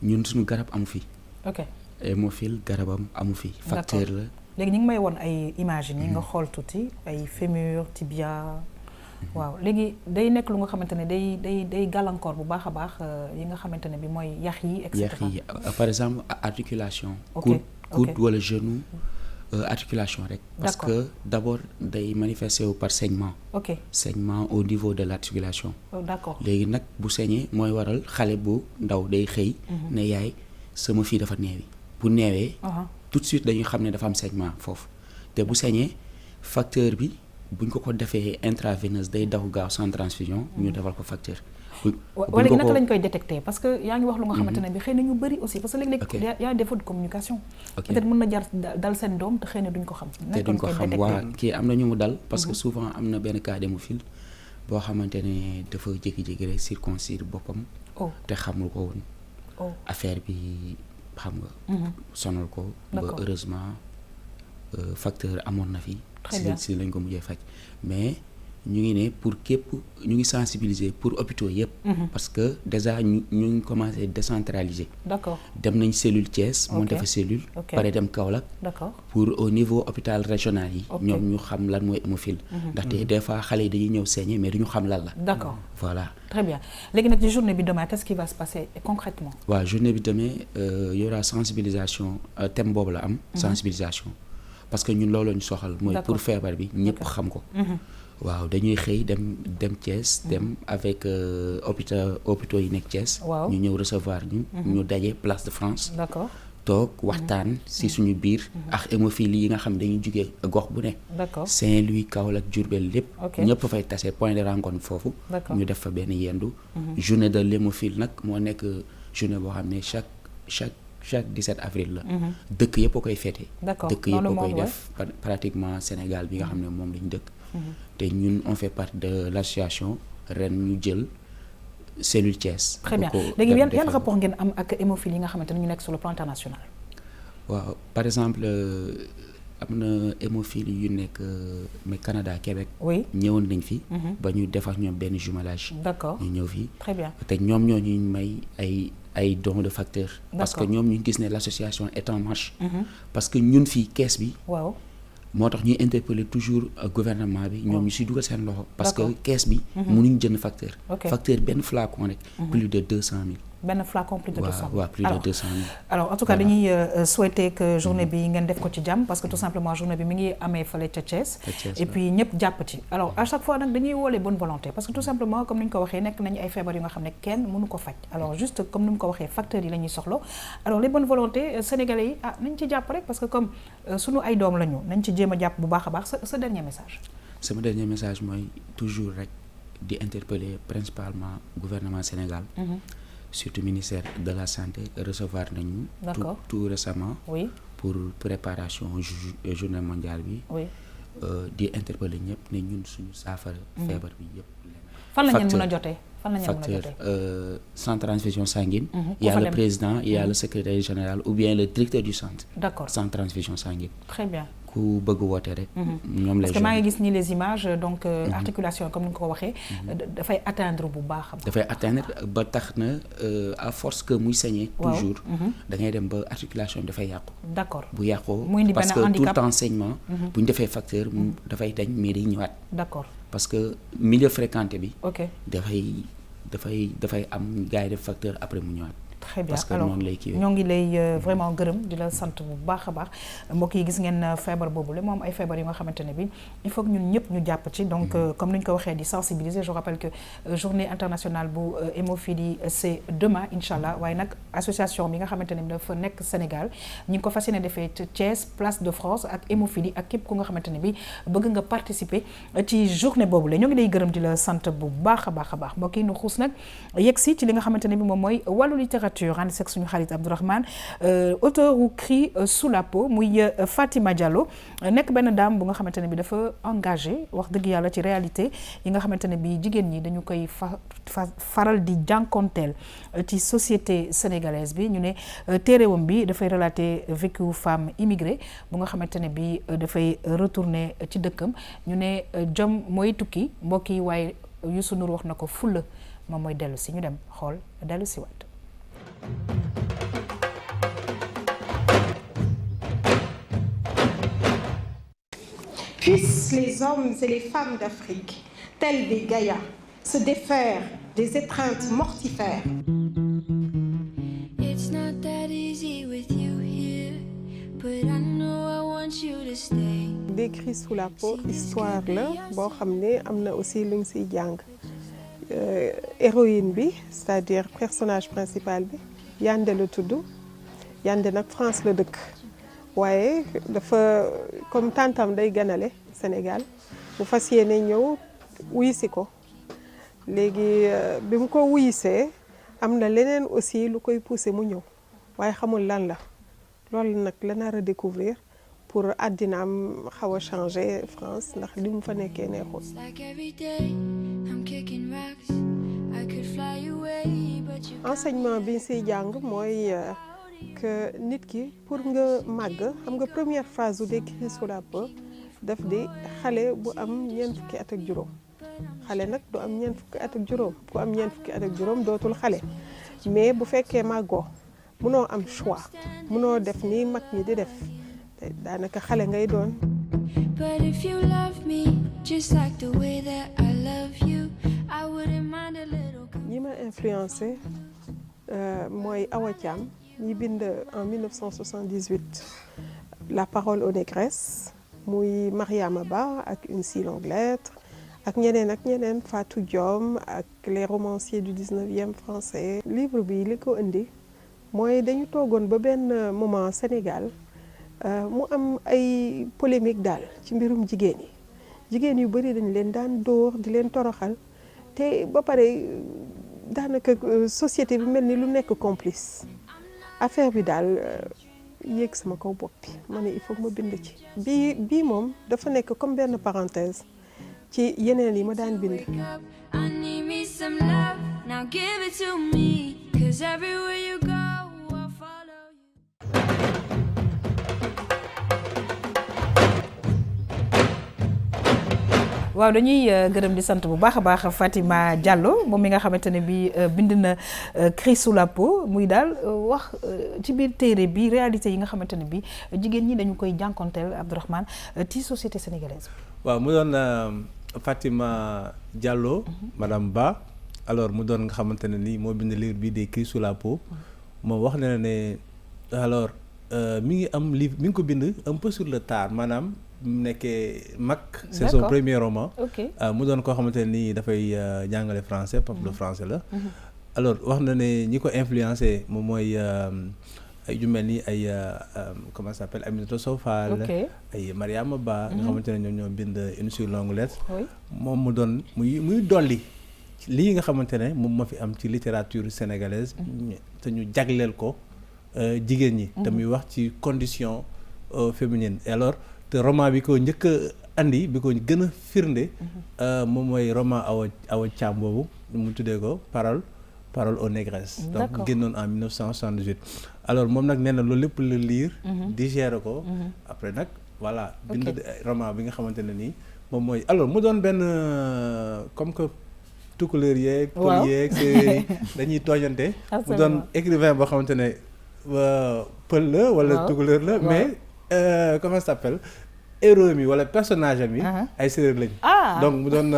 [SPEAKER 5] ñun suñu garab amu fi.
[SPEAKER 1] ok
[SPEAKER 5] hémophile garabam amu fi. facteur la.
[SPEAKER 1] léegi ñu ngi may woon ay images yi nga xool tuuti ay fémur tibia. waaw léegi day nekk lu nga xamante ne day gàllankoor bu baax a baax yi nga xamante ne bi mooy yax yi. et cetera
[SPEAKER 5] yax yi par exemple articulation. coude wala genou. Articulation rek. parce que d'abord day manifesté wu par saignement.
[SPEAKER 1] ok
[SPEAKER 5] saignement au niveau de l'articulation.
[SPEAKER 1] d'accord
[SPEAKER 5] léegi nag bu saigné mooy waral xale bu ndaw day xëy. ne yaay sama fii dafa neewi bu neewee. tout de suite dañuy xam ne dafa am saignement foofu te bu saigné facteur bi buñ ko defee intraveineuse day daw gaaw sans transfusion. ñu defal ko facteur.
[SPEAKER 1] wala léegi naka lañ koy détecter parce que yaa ngi wax lu nga xamante ne bi xëy na ñu bëri aussi parce que léeg-léeg y a défaut de communication. peut-être mën na jar dal seen doom te xëy na duñ ko xam.
[SPEAKER 5] te duñ ko xam waa kii am na ñu mu dal. parce que souvent am na benn cas d'hémophile boo xamante ne dafa jékki-jékki rek circoncire boppam. te xamul ko woon. affaire bi xam nga. sonal ko. ba heureusement facteur amoon na fi. si lañ ko mujjee faj mais. ñu ngi ne pour képp ñu ngi sensibiliser pour hôpitaux yëpp. parce que déjà ñu ngi commencé décentraliser.
[SPEAKER 1] d'accord
[SPEAKER 5] dem nañ cellule Thiès. monté fa cellule. pare dem Kaolack.
[SPEAKER 1] d'accord
[SPEAKER 5] pour au niveau hôpital régional yi. ñoom ñu xam lan mooy hémophile. ndaxte des fois xale yi dañuy ñëw saigner mais duñu xam lan la.
[SPEAKER 1] d'accord
[SPEAKER 5] voilà.
[SPEAKER 1] très bien léegi nag ci journée bi demain qu'est-ce qui va se passer concrètement.
[SPEAKER 5] waaw journée bi demain y aura sensibilisation thème boobu la am. sensibilisation parce que ñun loolu ñu soxal. mooy pour feebar bi ñëpp xam ko. waaw dañuy xëy dem Thiès dem avec hôpitaux yi nekk Thiès. ñu ñëw recevoir ñu daje place de France.
[SPEAKER 1] d'accord
[SPEAKER 5] toog waxtaan ci suñu biir. ak hémophiles yi nga xam dañuy jugee gox bu ne.
[SPEAKER 1] d'accord
[SPEAKER 5] Saint-Louis Kaolack Diourbel lépp. ñëpp fay tase point de rencontre foofu. ñu def fa benn yendu. journée de l'hémophile nag moo nekk journée boo xam ne chaque 17 avril la. dëkk yëpp a koy fêté. dëkk yëpp a koy def pratiquement Sénégal bi nga xam ne moom lañu dëkk. te ñun on fait partie de l'association ren ñu jël cellule Thiès.
[SPEAKER 1] très bien léegi yan rapport ngeen am ak hémophiles yi nga xamante ne ñu nekk sur le plan international.
[SPEAKER 5] waaw par exemple am na hémophiles yu nekk mais Canada Québec.
[SPEAKER 1] oui
[SPEAKER 5] ñëwoon nañ fi. ba ñu defar ñoom benn jumelage.
[SPEAKER 1] d'accord
[SPEAKER 5] ñu ñëw fii.
[SPEAKER 1] très bien
[SPEAKER 5] te ñoom ñoo ñuy may ay dons de facteurs. parce que ñoom ñu gis ne l'association est en marche. parce que ñun fii kees bi.
[SPEAKER 1] waaw.
[SPEAKER 5] moo tax ñuy interpeller toujours gouvernement bi ñoom ñu si dugal seen loxo. parce que kees bi. mënuñ jënd facteur. facteur benn flacon rek. plus de 200 000.
[SPEAKER 1] benn flacon plus de 200 000.
[SPEAKER 5] waaw plus de 200 000.
[SPEAKER 1] alors en tout cas dañuy souhaiter que journée bi ngeen def ko ci jàmm parce que tout simplement journée bi mi ngi amee fële ca Thiès. et puis ñëpp jàpp ci alors à chaque fois nag dañuy woolee bonne volonté parce que tout simplement comme ni ñu ko waxee nekk nañu ay feebar yu nga xam ne kenn mënu ko faj alors juste comme ni mu ko waxee facteurs yi la ñuy soxla alors les bonnes volontés sénégalais yi nañ ci jàpp rek parce que comme sunu ay doom la ñu nañ ci jéem a jàpp bu baax a baax sa dernier message.
[SPEAKER 5] sama dernier message mooy toujours rek di interpeller principalement gouvernement Sénégal. surtout ministère de la santé recevoir nañu. tout récemment.
[SPEAKER 1] oui
[SPEAKER 5] pour préparation journée mondiale bi.
[SPEAKER 1] oui
[SPEAKER 5] di interpeller ñëpp ne ñun suñu saafara. feebar bi yëpp.
[SPEAKER 1] fan la ñu mën a jotee fan la ñu mën a jotee
[SPEAKER 5] facteur sans transfusion sanguine. il y a le président il y a le secrétaire général ou bien le directeur du centre.
[SPEAKER 1] d'accord
[SPEAKER 5] sans transfusion sanguine.
[SPEAKER 1] très bien.
[SPEAKER 5] ku bëgg woote rek. ñoom lay
[SPEAKER 1] parce que maa ngi gis ni les images donc articulation comme ni nga ko waxee. dafay atteindre bu baax a baax.
[SPEAKER 5] dafay atteindre ba tax na à force que muy saigner. toujours da ngay dem ba articulation bi dafay yàqu.
[SPEAKER 1] d'accord
[SPEAKER 5] bu yàqoo
[SPEAKER 1] muy indi benn
[SPEAKER 5] parce que
[SPEAKER 1] handicap
[SPEAKER 5] tout le temps saignement. bu ñu defee facteur dafay dañ mais day ñëwaat.
[SPEAKER 1] d'accord
[SPEAKER 5] parce que milieu fréquenté bi.
[SPEAKER 1] ok
[SPEAKER 5] dafay am gars yi def facteur après mu ñëwaat.
[SPEAKER 1] très bien
[SPEAKER 5] parce que
[SPEAKER 1] alors
[SPEAKER 5] noonu lay kiiwee
[SPEAKER 1] ñoo ngi lay vraiment gërëm di la sant bu baax a baax mbokk yi gis ngeen feebar boobu la moom ay feebar yu nga xamante ne bi il faut que ñun ñëpp ñu jàpp ci donc comme ni ñu ko waxee di sensibiliser je rappelle que journée internationale bu hémophilie c'est demain incha allah waaye nag association bi nga xamante ne bi dafa nekk Sénégal ñi ngi ko fas yéene defee Thiès place de France ak hémophilie ak képp ku nga xamante ne bi bëgg nga participer ci journée boobu la ñoo ngi lay gërëm di la sant bu baax a baax a baax mbokk yi nu xuus nag yegg si ci li nga xamante ne bi moom mooy wàllu littérature ànd seeg suñu xarit Abdourahmane auteur u Cri sous la peau muy Fatima Diallo nekk benn dame bu nga xamante ne bi dafa engagé wax dëgg yàlla ci réalité yi nga xamante ne bi jigéen ñi dañu koy faral di jànkonteel ci société sénégalaise bi ñu ne téerewam bi dafay relater vécu femme immigrée bu nga xamante ne bi dafay retourner ci dëkkam ñu ne jom mooy tukki mbokk yi waaye Youssou Ndour wax na ko fulla moom mooy dellu si ñu dem xool dellu si waat.
[SPEAKER 8] Puissent les hommes et les femmes d'Afrique, tels des Gaïas, se défaire des étreintes mortifères.
[SPEAKER 9] It's not that easy with you here, but I know I want you to stay.
[SPEAKER 10] Des Cris sous la peau histoire la boo xam ne am na aussi luñ siy jàng héroïne bi c'est-à-dire personnage principal bi Yandé la tudd Yandé nag France la dëkk waaye dafa comme tantam day ganale Sénégal bu fas yéene ñëw wuyisi ko léegi bi mu ko wuyisee am na leneen aussi lu koy pousser mu ñëw waaye xamul lan la loolu nag la nar a découvrir pour àddinaam xaw a changer France ndax li mu fa nekkee neexul. enseignement bi siy jàng mooy que nit ki pour nga màgg xam nga première phase u Des Cris sous la peau daf di xale bu am ñeent fukki at ak juróom xale nag du am ñeent fukki at ak juróom ku am ñeent fukki at ak juróom dootul xale mais bu fekkee màggoo munoo am choix munoo def ni mag ñi di def daanaka xale ngay doon.
[SPEAKER 9] But if you love me just like the way that I love you, I wouldn't mind a little.
[SPEAKER 10] ñi ma influencé mooy Awa Thiam ñi bind en 1978 La parole aux négresses muy Mariama Ba ak Une si longue lettre ak ñeneen Fatou Diom ak les romanciers du 19e français. livre bi li ko indi mooy dañu toogoon ba benn moment Sénégal mu am ay polémique daal ci mbirum jigéen yu bari dañ leen daan dóor di leen toroxal te ba pare daanaka société bi mel ni lu nekk complice affaire bi daal yéeg sama kaw bopp bi ma ne il faut ma bind ci. bii moom dafa nekk comme benn parenthèse ci yeneen yi ma daan bind.
[SPEAKER 9] Now give it to me, 'cause everywhere you go, I'll follow you.
[SPEAKER 1] waaw dañuy gërëm di sant bu baax a baax Fatima Diallo moom mi nga xamante ne bi bind na Cri sous la peau muy daal wax ci biir téere bi réalité yi nga xamante ne bi jigéen ñi dañu koy jànkonteel Abdourahmane ci société sénégalaise.
[SPEAKER 2] waaw mu doon Fatima Diallo madame Ba alors mu doon nga xamante ne ni moo bind livre bi des Cri sous la peau moom wax na ne alors mi ngi am livre mi ngi ko bind un peu sur le tard maanaam mu nekkee mag. c'est son premier roman. mu doon koo xamante ne nii dafay jàngale français prof de français la. alors wax na ne ñi ko influencé moom mooy ay yu mel ni ay comment ça s'appelle Aminata Sow Fall. ay Mariama Ba. nga xamante ne ñoom ñoo bind Une si longue lettre. moom mu doon muy dolli lii nga xamante ne moom moo fi am ci littérature sénégalaise. te ñu jagleel ko jigéen ñi. te muy wax ci condition féminine et alors. te roman bi ko njëkk a andi bi ko gën a firnde moom mooy roman Awa Thiam boobu mu tuddee ko parole aux négresses. donc génnoon en 1978. alors moom nag nee na loolu lépp la lire. digérer ko. après nag voilà bind roman bi nga xamante ne nii moom mooy alors mu doon benn comme que tukulóor yeeg. pël yeeg séeréer dañuy tooñante. mu doon écrivain boo xamante ne pël la wala tukulóor la mais. Comment ça s'appelle héros mi wala personnage am yi ay séeréer lañu. donc mu doon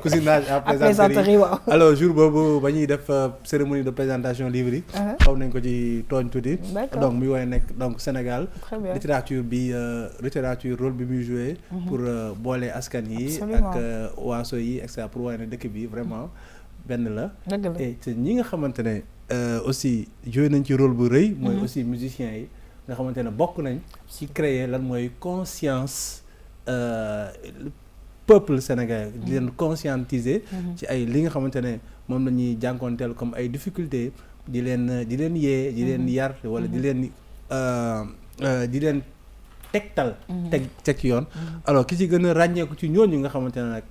[SPEAKER 2] cousinage à plaisanterie. alors jour boobu ba ñuy def cérémonie de présentation livre yi. xaw nañ ko ci tooñ tuuti. donc muy woy nekk donc Sénégal. littérature rôle bi muy joué. pour boole askan yi. ak waaso yi et cetera pour woy ne dëkk bi vraiment benn la. et te ñi nga xamante ne aussi joué nañ ci rôle bu rëy. mooy aussi musiciens yi. nga xamante ne bokk nañ ci créer lan mooy conscience peuple sénégalais di leen conscientiser ci ay li nga xamante ne moom la ñuy jànkoonteel comme ay difficultés di leen yee di leen yar wala di leen tegtal teg ci yoon alors ki ci gën a ràññeeku ci ñooñu nga xamante ne nag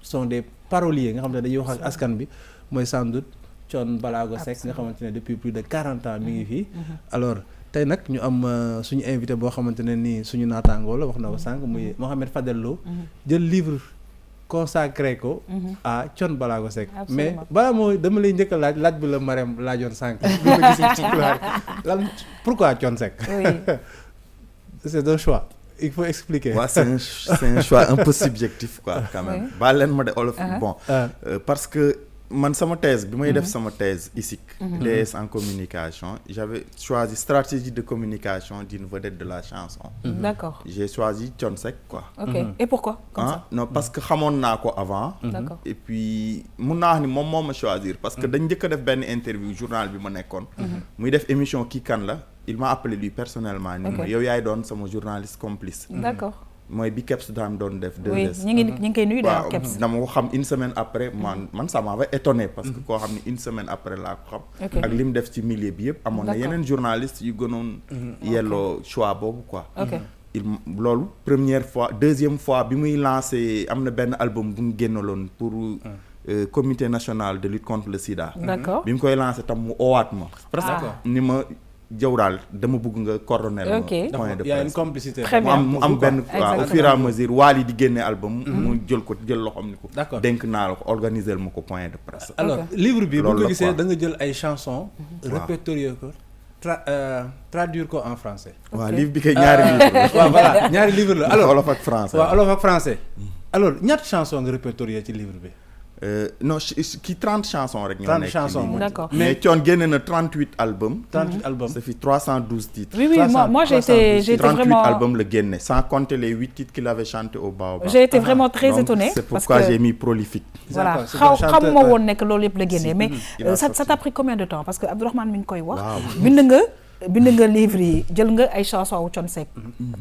[SPEAKER 2] sont des paroliers nga xamante ne dañuy wax ak askan bi mooy sans doute Thione Ballago Seck nga xamante ne depuis plus de 40 ans mi ngi fii alors tey nag ñu am suñu invité boo xamante ne nii suñu naataangoo la wax na ko sànq muy Mohamed Fadel Lo jël livre consacré ko à Thione Ballago Seck. mais balaa mooy dama lay njëkk a laaj bi la Marème laajoon sànq lan pourquoi Thione Seck. c'est un choix il faut expliquer.
[SPEAKER 4] Ouais, c'est un choix un peu subjectif quoi quand même. baal leen ma de olof bon parce que man sama thèse bi may def sama thèse ISIC DS en communication j'avais choisi stratégie de communication d'une vedette de la chanson.
[SPEAKER 1] D'accord.
[SPEAKER 4] J'ai choisi Thione Seck quoi.
[SPEAKER 1] Et pourquoi comme ça?
[SPEAKER 4] Non parce que xamoon naa ko avant.
[SPEAKER 1] D'accord.
[SPEAKER 4] Et puis mun naa wax ni moom moo ma choisir parce que dañ njëkk a def benn interview journal bi ma nekkoon. muy def émission kii kan la il m'a appelé lui personnellement. ni ma yow yaay doon sama journaliste complice.
[SPEAKER 1] D'accord.
[SPEAKER 4] mooy bi Kebs daan doon def.
[SPEAKER 1] oui ñu ngi koy nuyu daal Kebs.
[SPEAKER 4] dama ko xam une semaine après man ça m'avait étonné parce que koo xam ne une semaine après laa ko xam. ak li mu def ci milieu bi yëpp. amoon na yeneen journaliste yu gënoon. yelloo choix boobu quoi. loolu première fois deuxième fois bi muy lancé am na benn album bu mu génnaloon pour. comité national de lutte contre le sida.
[SPEAKER 1] D'accord.
[SPEAKER 4] bi mu koy lancé tam mu oowaat ma. presque ni ma. Jawral dama bëgg nga coordonner ma point de presse.
[SPEAKER 2] Il y a une complicité.
[SPEAKER 4] mu am benn au fur et à mesure Wally di génne album. mu jël loxoom ni ko.
[SPEAKER 2] d'accord
[SPEAKER 4] dénk naa la ko organiser ma ko point de presse.
[SPEAKER 2] alors livre bi bu ko gisee da nga jël ay chansons. répertorier ko traduire ko en français.
[SPEAKER 4] waaw livre bi kay ñaari livre la.
[SPEAKER 2] waaw voilà ñaari livre la alors
[SPEAKER 4] wolof ak français.
[SPEAKER 2] waaw wolof ak français. alors ñaata chansons nga répertorier ci livre bi.
[SPEAKER 4] non ki 30 chansons rek. ñoo
[SPEAKER 2] 30
[SPEAKER 4] nekk
[SPEAKER 2] chansons
[SPEAKER 1] d'accord.
[SPEAKER 4] mais Thione génne na 38 albums.
[SPEAKER 2] 38 albums.
[SPEAKER 4] ça fait 312 titres.
[SPEAKER 1] oui moi j'ai été vraiment
[SPEAKER 4] 38 albums le génne sans compter les 8 titres qu'il avait chanté au Baobab.
[SPEAKER 1] j'ai été vraiment très étonnée.
[SPEAKER 4] C'est pourquoi j'ai mis prolifique.
[SPEAKER 1] voilà xamuma woon nekk loolu yëpp la génne mais ça t'a pris combien de temps parce que Abdourahmane mi ngi koy wax. bind nga livre yi jël nga ay chansons wu Thione Seck.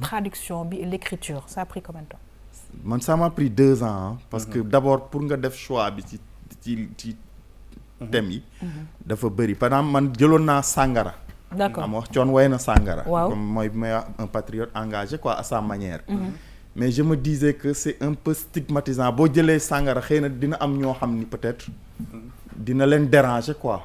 [SPEAKER 1] traduction bi et l'écriture ça a pris combien de temps.
[SPEAKER 4] man ça m'a pris 2 ans parce que d'abord pour nga def choix bi ci thème yi dafa bëri par exemple man jëloon naa Sangara.
[SPEAKER 1] d'accord
[SPEAKER 4] am wax Thione way na Sangara.
[SPEAKER 1] waaw
[SPEAKER 4] comme mooy un patriote engagé quoi à sa manière. mais je me disais que c'est un peu stigmatisant boo jëlee Sangara xëy na dina am ñoo xam ni peut-être dina leen déranger quoi.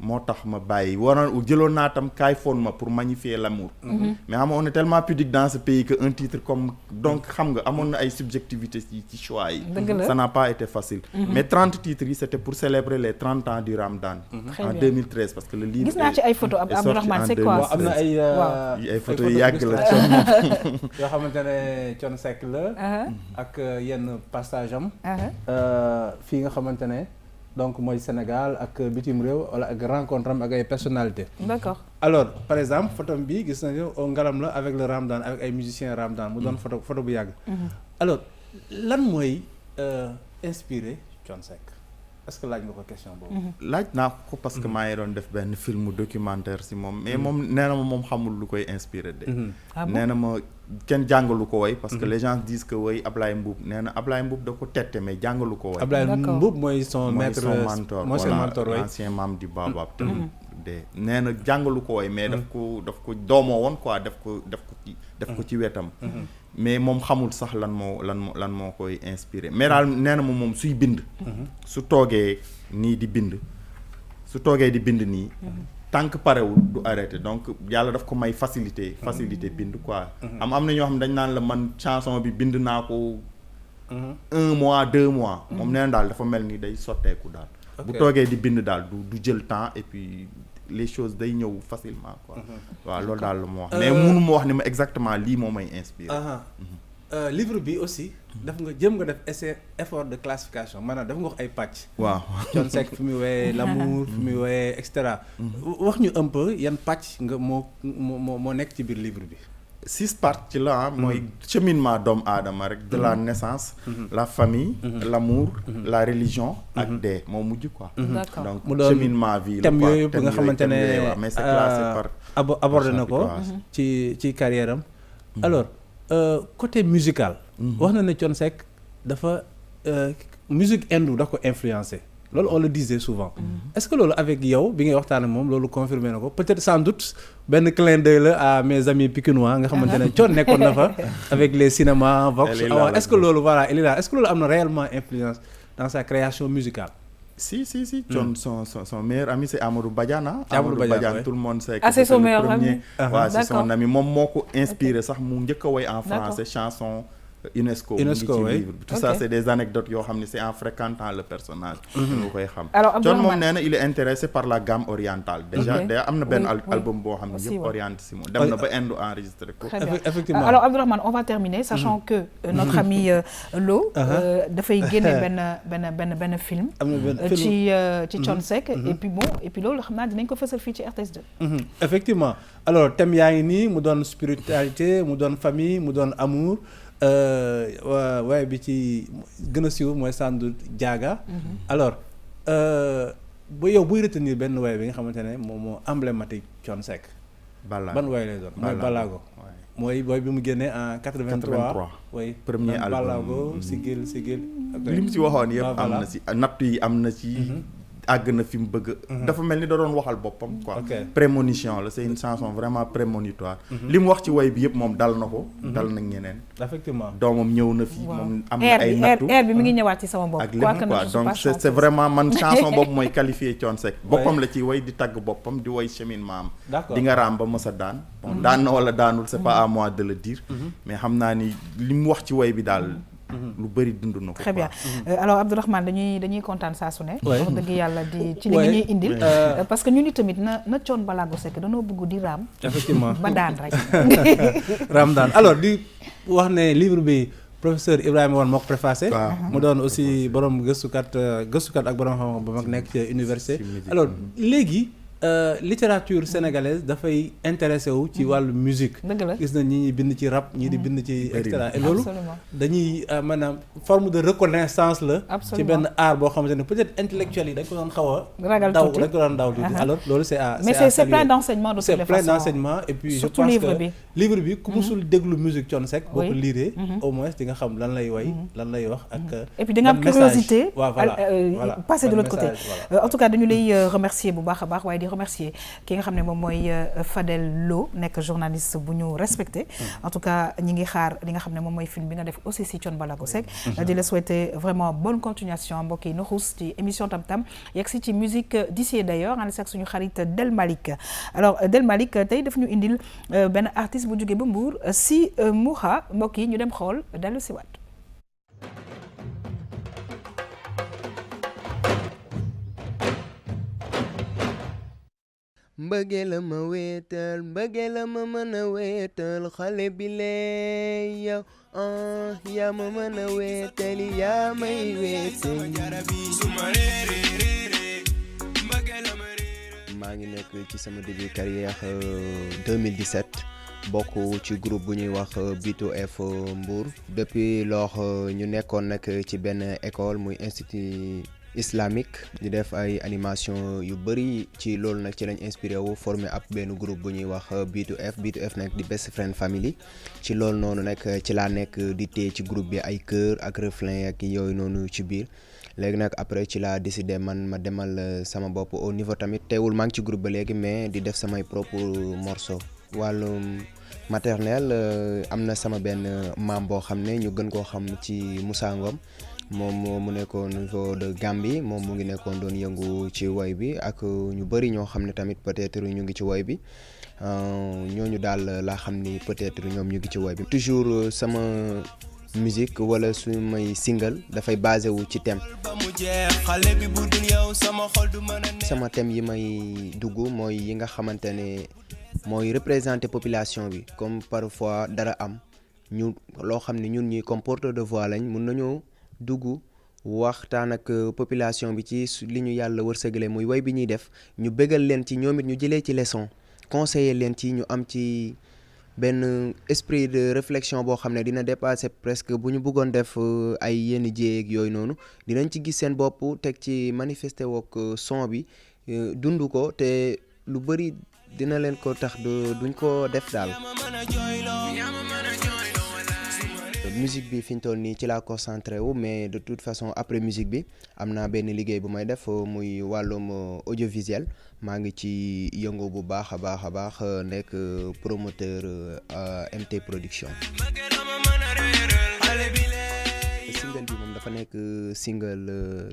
[SPEAKER 4] moo tax ma bàyyi waroon jëloon naa tam kaay foon ma pour magnifier l'amour. mais xam nga on est tellement pudique dans ce pays que un titre comme donc xam nga amoon na ay subjectivité ci choix yi. ça n'a pas été facile. mais 30 titres yi c'était pour célébrer les 30 ans du Ramadan. en 2013 parce que le livre.
[SPEAKER 1] gis naa ci ay photos Abdourahmane c'est quoi.
[SPEAKER 2] am na
[SPEAKER 4] ay photos yu yàgg la.
[SPEAKER 2] yoo xamante ne Thione Seck la. ak yenn passage am. fii nga xamante ne. donc mooy Sénégal ak bitim réew wala ak rencontre am ak ay personnalités.
[SPEAKER 1] D'accord.
[SPEAKER 2] Alors par exemple photo bi gis nañu ngalam la avec le Ramadan avec ay musiciens Ramadan mu doon photo bu yàgg. alors lan mooy inspiré Thione Seck est-ce que laaj nga ko question boobu.
[SPEAKER 4] laaj naa ko parce que maa ngi doon def benn film documentaire si moom mais moom nee na ma moom xamul lu koy inspiré de. nee na ma kenn jàngalu ko woy parce que les gens disent que woy Ablaye Mbuub nee na Ablaye Mbuub da ko tette mais jàngalu ko woy.
[SPEAKER 2] Ablaye Mbuub mooy son maître
[SPEAKER 4] mooy son mentor voilà ancien membre du Baobab de nee na jàngalu ko woy mais daf ko doomoo woon quoi def ko ci wetam. mais moom xamul sax lan moo koy inspiré mais daal nee na moom suy bind. su toogee di bind nii. tant que parewul du arrêté donc yàlla daf ko may facilité bind quoi. am na ñoo xam dañ naan la man chanson bi bind naa ko 1 mois 2 mois. moom nee na daal dafa mel ni day sotteeku daal. bu toogee di bind daal du jël temps et puis les choses day ñëw facilement quoi. waaw loolu daal la ma wax mais mënu ma wax ni ma exactement lii moo may inspiré.
[SPEAKER 2] livre bi aussi daf nga jëm nga def effort de classification maanaam daf nga wax ay pàcc.
[SPEAKER 4] waaw
[SPEAKER 2] Thione Seck fi muy woyee l'amour fi muy woyee et cetera. wax ñu un peu yan pàcc nga moo nekk ci biir livre bi.
[SPEAKER 4] 6 parties la mooy cheminement doomu aadama rek de la naissance. la famille. l'amour la religion. ak dee moo mujj quoi.
[SPEAKER 1] D'accord.
[SPEAKER 4] donc
[SPEAKER 2] mu doon
[SPEAKER 4] cheminement vie la
[SPEAKER 2] thème yooyu yëpp nga xamante ne
[SPEAKER 4] mais c'est classé par
[SPEAKER 2] abordé na ko ci carrière am. alors côté musical. wax na ne Thione Seck dafa musique hindoue daf ko influencé loolu on le disait souvent. est-ce que loolu avec yow bi ngay waxtaan ak moom loolu confirmé na ko peut-être sans doute benn clin d'œil la à mes amis pikinois nga xamante ne Thione nekkoon na fa avec les cinémas Vox. est-ce que loolu voilà il est là est-ce que loolu am na réellement influence dans sa création musicale.
[SPEAKER 4] Si. Thione son meilleur ami c'est Amadou Badiane.
[SPEAKER 2] Amadou Badiane
[SPEAKER 4] tout le monde sait que
[SPEAKER 1] c'est son meilleur ami.
[SPEAKER 4] waaw c'est son ami moom moo ko inspiré sax mu njëkk a woy en français chanson UNESCO mu ngi ci livre bi tout ça c'est des anecdotes yoo xam ne c'est en fréquentant le personnage nga koy xam.
[SPEAKER 1] alors
[SPEAKER 4] Thione moom nee na il est intéressé par la gamme orientale déjà am na benn album boo xam ne yëpp orienté si moom dem na ba Inde enregistré ko.
[SPEAKER 2] effectivement
[SPEAKER 1] alors Abdourahmane on va terminer sachant que notre ami Lo dafay génne benn film ci Thione Seck et puis loolu xam naa dinañ ko fësal fii ci RTS 2.
[SPEAKER 2] effectivement alors thème yaa ngi nii mu doon spiritualité mu doon famille mu doon amour. waaye bi ci gën a siiw mooy Sandu Jaaga. alors yow buy retenir benn waay bi nga xamante ne moom moo emblématique Thione Seck. ban waay lay doon mooy Balago. mooy booy bi mu génnee en 83. oui
[SPEAKER 4] premier album
[SPEAKER 2] Balago sigil.
[SPEAKER 4] li mu ci waxoon yëpp am na ci natt yi am na ci. àgg na fi mu bëgg. dafa mel ni da doon waxal boppam quoi. prémonition la c'est une chanson vraiment prémonitoire. li mu wax ci way bi yëpp moom dal na ko. dal na ñeneen.
[SPEAKER 2] effectivement
[SPEAKER 4] doomam ñëw na fi. moom am na ay nattu
[SPEAKER 1] air bi mi ngi ñëwaat ci sama bopp.
[SPEAKER 4] ak lépp quoi donc c'est vraiment man chanson boobu mooy qualifié Thione Seck. boppam la ci way di tagg boppam di way cheminement am.
[SPEAKER 2] d'accord
[SPEAKER 4] di nga raam ba mës a daan. bon daan na wala daanul c'est pas à moi de le dire. mais xam naa ni li mu wax ci way bi daal. lu bëri dund na ko.
[SPEAKER 1] très bien alors Abdourahmane dañuy kontaan saa su ne. wax dëgg yàlla ci li nga ñuy indil. parce que ñun itamit na Thione Ballago Seck danoo bëgg di raam.
[SPEAKER 2] effectivement
[SPEAKER 1] ba daan rek.
[SPEAKER 2] raam daan alors di wax ne livre bi professeur Ibrahima Wane moo ko préfacé. mu doon aussi borom gëstukat ak borom xam-xam ba mag nekk ci université. alors léegi. littérature sénégalaise dafay intéressé wu ci wàllu musique.
[SPEAKER 1] dëgg la
[SPEAKER 2] gis na ñi bind ci rap ñii di bind ci et cetera et loolu dañuy maanaam forme de reconnaissance la. ci benn art boo xamante ne peut-être intellectuel yi dañ ko doon xaw a.
[SPEAKER 1] ragal
[SPEAKER 2] daw dañ ko doon daw tuuti alors loolu c'est à.
[SPEAKER 1] mais c'est plein d'enseignements de toutes les façons.
[SPEAKER 2] c'est plein d'enseignements et puis je pense que livre bi ku musul déglu musique Thione Seck boo ko liiree au moins di nga xam lan lay way lan lay wax ak.
[SPEAKER 1] et puis di nga am curiosité.
[SPEAKER 2] voilà
[SPEAKER 1] passer de l'autre côté. en tout cas dañu lay remercier bu baax a baax waaye di remercier ki nga xam ne moom mooy Fadel Lo nekk journaliste bu ñu respecté en tout cas ñi ngi xaar li nga xam ne moom mooy film bi nga def aussi si Thione Ballago Seck di la souhaiter vraiment bonne continuation mbokk yi nu xuus ci émission Tam Tam yegg si ci musique d'ici et d'ailleurs ànd si ak suñu xarit Del Malick alors Del Malick tey daf ñu indil benn artiste bu jógee ba Mbour si Mouha mbokk yi ñu dem xool dellu si waat.
[SPEAKER 11] mbëggee la ma wéetal mbëggee la ma mën a wéetal xale bi lee yow yaa ma mën a wéetal yaa may wéetal maa ngi nekk ci sama début carrière 2017 bokk ci groupe bu ñuy wax B2F Mbour depuis lors ñu nekkoon nag ci benn école muy institut islamique di def ay animation yu bëri ci loolu nag ci lañ inspiré wu formé ab benn groupe bu ñuy wax B2F nag di best friend family ci loolu noonu nag ci laa nekk di téye ci groupe bi ay chœur ak refrain ak yooyu noonu ci biir léegi nag après ci laa décidé man ma demal sama bopp au niveau tamit teewul maa ngi ci groupe ba léegi mais di def samay propre morceau wàllum maternel am na sama benn maam boo xam ne ñu gën koo xam ci Moussa Ngom moom mu nekkoon au niveau de Gambie moom mu ngi nekkoon doon yëngu ci woy bi ak ñu bëri ñoo xam ne tamit peut-être ñu ngi ci woy bi ñooñu daal laa xam ni peut-être ñoom ñu ngi ci woy bi toujours sama musique wala su may single dafay basé wu ci thème sama thème yi may dugg mooy yi nga xamante ne mooy représenter population bi comme parfois dara am ñu loo xam ne ñun ñuy comme porteur de voix lañ mun nañoo dugg waxtaan ak population bi ci li ñu yàlla wërsëgale muy woy bi ñuy def ñu bégal leen ci ñoom it ñu jëlee ci leçon conseiller leen ci ñu am ci benn esprit de réflexion boo xam ne dina dépasser presque bu ñu bëggoon def ay yenn jéeg yooyu noonu dinañ ci gis seen bopp teg ci manifester wook son bi dund ko te lu bëri dina leen ko tax duñ ko def daal. musique bi fi ñu toll nii ci laa concentré wu mais de toute façon après musique bi am naa benn liggéey bu may def muy wàllum audiovisuel maa ngi ci yëngu bu baax a baax nekk promoteur MT production. single bi moom dafa nekk single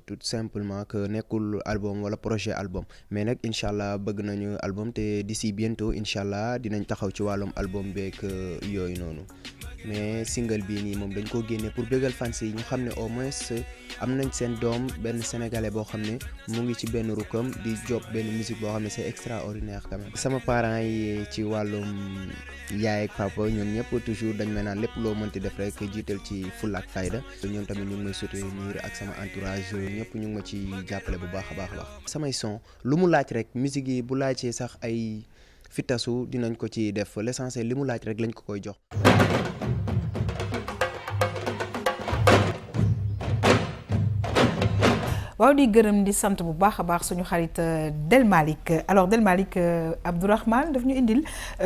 [SPEAKER 11] tout simplement que nekkul album wala projet album mais nag incha allah bëgg nañu album te d'ici bientôt incha allah dinañ taxaw ci wàllum album beeg yooyu noonu. mais single bii nii moom dañ ko génne pour bégal fans yi ñu xam ne au moins am nañ seen doom benn sénégalais boo xam ne mu ngi ci benn rukkam di job benn musique boo xam ne c'est extraordinaire quand même. sama parents yi ci wàllum yaay ak papa ñoom ñëpp toujours dañ may naan lépp loo mënti def rek jiital ci fulla ak fayda ñoom tamit ñu ngi may soutenir ak sama entourage ñëpp ñu ngi ma ci jàppale bu baax a baax. samay son lu mu laaj rek musique yi bu laajee sax ay fitasu dinañ ko ci def l'essentiel li mu laaj rek lañ ko koy jox.
[SPEAKER 1] waaw di gërëm di sant bu baax a baax suñu xarit Del Malick alors Del Malick Abdourahmane daf ñu indil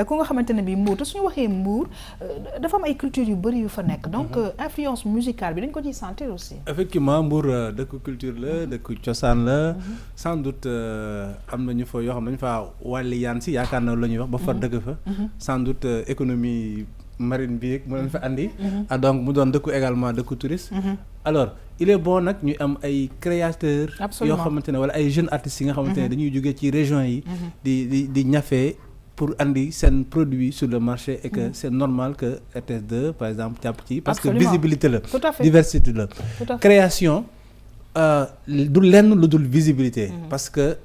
[SPEAKER 1] ku nga xamante ne bii Mbour te suñu waxee Mbour dafa am ay culture yu bëri yu fa nekk donc influence musicale bi dañ ko ciy sentir aussi.
[SPEAKER 2] effectivement Mbour dëkku culture la dëkku cosaan la sans doute am na ñu fa yoo xam ne dañu faa wàlli yaan si yaakaar na la ñuy wax ba far dëgg fa sans doute économie marine bi mu leen fa andi donc mu doon dëkku également dëkku touriste alors il est bon nag ñu am ay créateurs yoo xamante ne wala ay jeunes artistes yi nga xamante ne dañuy jógee ci région yi di ñafee pour andi seen produit sur le marché et que c'est normal que RTS2 par exemple jàpp ci parce que visibilité la diversité la création du lenn lu dul visibilité parce que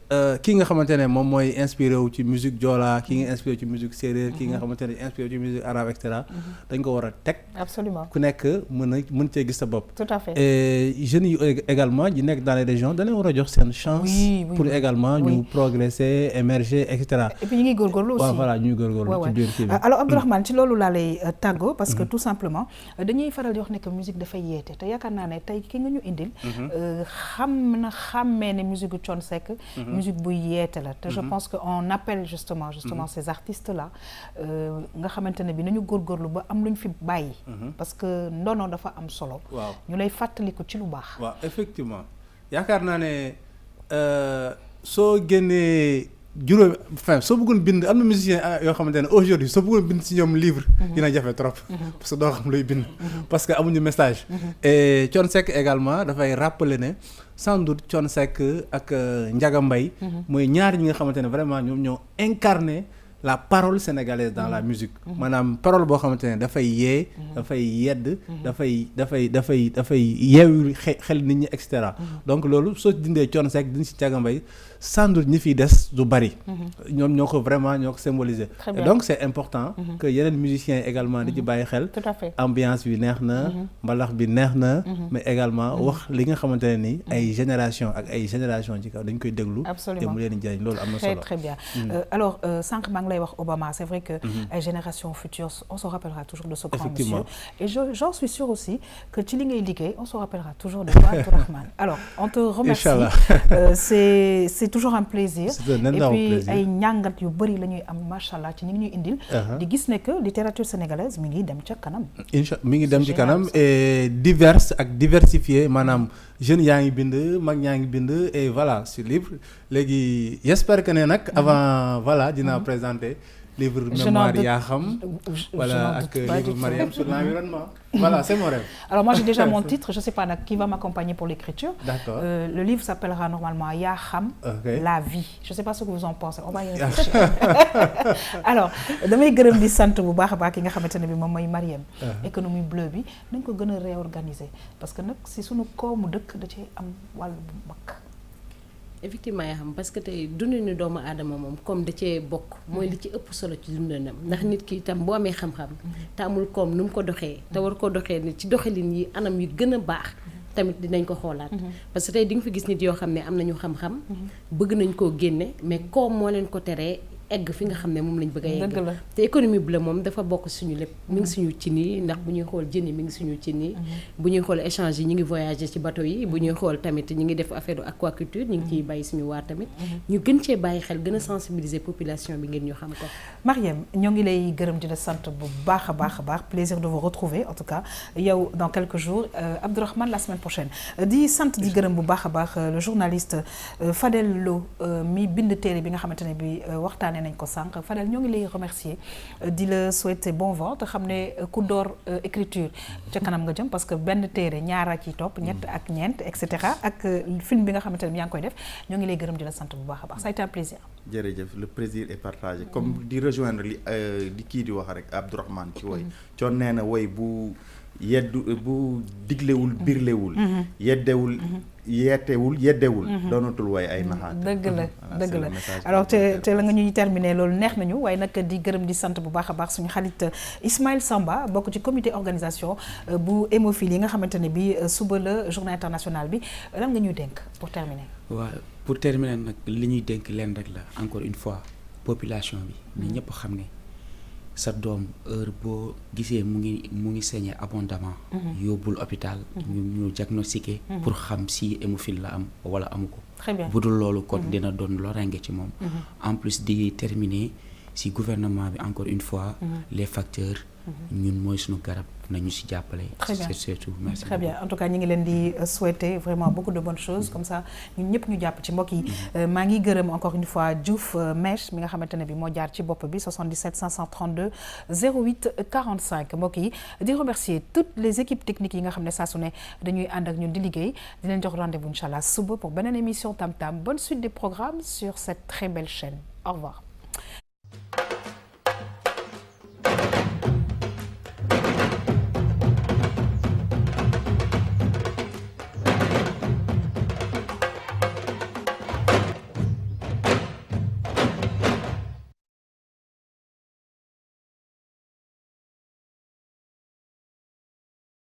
[SPEAKER 2] kii nga xamante ne moom mooy inspiré wu ci musique joola kii nga inspiré wu ci musique séeréer kii nga xamante ne inspiré wu ci musique arabe et cetera dañ ko war a teg
[SPEAKER 1] absolument ku
[SPEAKER 2] nekk mën cee gis sa bopp
[SPEAKER 1] tout à fait
[SPEAKER 2] et jeunes yi également yi nekk dans les régions dañ leen war a jox seen chance pour également ñu progresser émerger et cetera
[SPEAKER 1] et puis ñu ngi góorgóorlu aussi
[SPEAKER 2] voilà ñu ngi góorgóorlu ci biir kii bi
[SPEAKER 1] alors Abdourahmane ci loolu laa lay tàggoo parce que tout simplement dañuy faral di wax ne que musique dafay yeete te yaakaar naa ne tey ki nga ñu indil xàmmee ne musique gu Thione Seck musique buy yeete la te je pense que on appelle justement ces artistes là nga xamante ne bi nañu góorgóorlu ba am lu ñu fi bàyyi parce que ndono dafa am solo
[SPEAKER 2] waaw
[SPEAKER 1] ñu lay fàttaliku ci lu baax
[SPEAKER 2] waaw effectivement yaakaar naa ne soo génnee juróomi enfin soo bëggoon bind am na musicien yoo xamante ne aujourd'hui soo bëggoon bind si ñoom livre dina jafe trop parce que doo xam looy bind parce que amuñu message et Thione Seck également dafay rappeler ne sans doute Thione Seck ak Ndiaga Mbaye mooy ñaar ñi nga xamante ne vraiment ñoom ñoo incarné la parole sénégalaise dans la musique maanaam parole boo xamante ne dafay yee dafay yedd dafay yeewu xel nit ñi et cetera donc loolu soo dindee Thione Seck dindi si Ndiaga Mbaye sans doute ñi fiy des du bari ñoom ñoo ko vraiment ñoo ko symboliser et donc c'est important que yeneen musiciens également di ci bàyyi xel ambiance bi neex na mbalax bi neex na mais également wax li nga xamante ne ni ay génération ak ay génération ci kaw dañ koy déglu te mu leen di jëriñ loolu am na solo
[SPEAKER 1] très bien alors sànq maa ngi lay wax Obama c'est vrai que ay génération future on se rappellera toujours de ce grand monsieur et j'en suis sûre aussi que ci li ngay liggéey on se rappellera toujours de toi Abdourahmane alors on te remercie c'est toujours un plaisir et puis ay ñàngat yu bëri la ñuy am machallah ci ñi ngi ñuy indil di gis ne que littérature sénégalaise mi ngi dem ca kanam
[SPEAKER 2] mi ngi dem ci kanam et diverse ak diversifié maanaam jeunes yaa ngi bind mag ñaa ngi bind et voilà c'est libre léegi j'espère que ne nag avant voilà dinaa présenter livre mémoire yaa xam voilà ak livre Mariam sur l'environnement voilà c'est mon rêve.
[SPEAKER 1] Alors moi j'ai déjà mon titre, je sais pas qui va m'accompagner pour l'écriture.
[SPEAKER 2] D'accord.
[SPEAKER 1] Le livre s'appellera normalement yaa xam la vie. Je sais pas ce que vous en pensez, on va y réfléchir. Alors damay gërëm di sant bu baax a baax ki nga xamante ne bi moom mooy Mariam. Économie bleue bi nañ ko gën a réorganiser parce que nag si suñu koomu dëkk da cee am wàll bu mag.
[SPEAKER 3] effectivement yaa xam parce que tey dundinu doomu aadama moom comme da cee bokk mooy li ci ëpp solo ci dundinam ndax nit ki itam boo amee xam-xam te amul koom nu mu ko doxee te war ko doxee ni ci doxalin yi anam yu gën a baax tamit dinañ ko xoolaat parce que tey di nga fi gis nit yoo xam ne am nañu xam-xam bëgg nañ koo génne mais koom moo leen ko teree egg fi nga xam ne moom lañ bëgg a yegg te économie bleue moom dafa bokk suñu lépp mi ngi suñu cin yi ndax bu ñuy xool jën yi mi ngi suñu cin yi bu ñuy xool échange yi ñu ngi voyager ci bateau yi bu ñuy xool tamit ñu ngi def affaire aquaculture ñu ngi ciy bàyyi suñu waar tamit ñu gën cee bàyyi xel gën a sensibiliser population bi ngeen ñu xam ko
[SPEAKER 1] Mariam ñoo ngi lay gërëm di la sant bu baax a baax a baax plaisir de vous retrouver en tout cas yow dans quelques jours Abdourahmane la semaine prochaine di sant di gërëm bu baax a baax le journaliste Fadel Lo mi bind téere bi nga xamante ne bi waxtaan nañ ko sànq Fadel ñoo ngi lay remercier di la souhaiter bon vent te xam ne ku door écriture ca kanam nga jëm parce que benn téere ñaara ci topp ñett ak ñeent et cetera ak film bi nga xamante ne yaa ngi koy def ñoo ngi lay gërëm di la sant bu baax a baax ça a été un plaisir.
[SPEAKER 4] jërëjëf le plaisir est partagé comme di rejoindre li di kii di wax rek Abdourahmane ci woy coon nee na woy bu diglewul birlewul yeddewul yeddewul doonatul way ay naxaat
[SPEAKER 1] dëgg la alors te la nga ñuy terminer loolu neex nañu waaye nag di gërëm di sant bu baax a baax suñu xarit Ismaël Samba bokk ci comité organisation bu hémophile yi nga xamante ne bi suba la journée internationale bi lan nga ñuy dénk pour terminer.
[SPEAKER 5] waaw pour terminer nag li ñuy dénk leen rek la encore une fois population bi ñëpp xam ne sa doom heure boo gisee mu ngi saigner abondamment yóbbul hôpital ñu diagnostiqué pour xam si hémophile la am wala amu ko bu dul loolu kon dina doon loraange ci moom en plus di terminer si gouvernement bi encore une fois les facteurs ñun mooy suñu garab nañu si jàppale. c'est tout merci
[SPEAKER 1] très bien en tout cas ñu ngi leen di souhaiter vraiment beaucoup de bonnes choses comme ça ñun ñëpp ñu jàpp ci mbokk yi maa ngi gërëm encore une fois Diouf Mèche mi nga xamante ne bi moo jaar ci bopp bi 77 532 08 45 mbokk yi di remercier toutes les équipes techniques yi nga xam ne saa su ne dañuy ànd ak ñun di liggéey di leen jox rendez-vous incha allah suba pour beneen émission Tam Tam bonne suite des programmes sur cette très belle chaîne au revoir.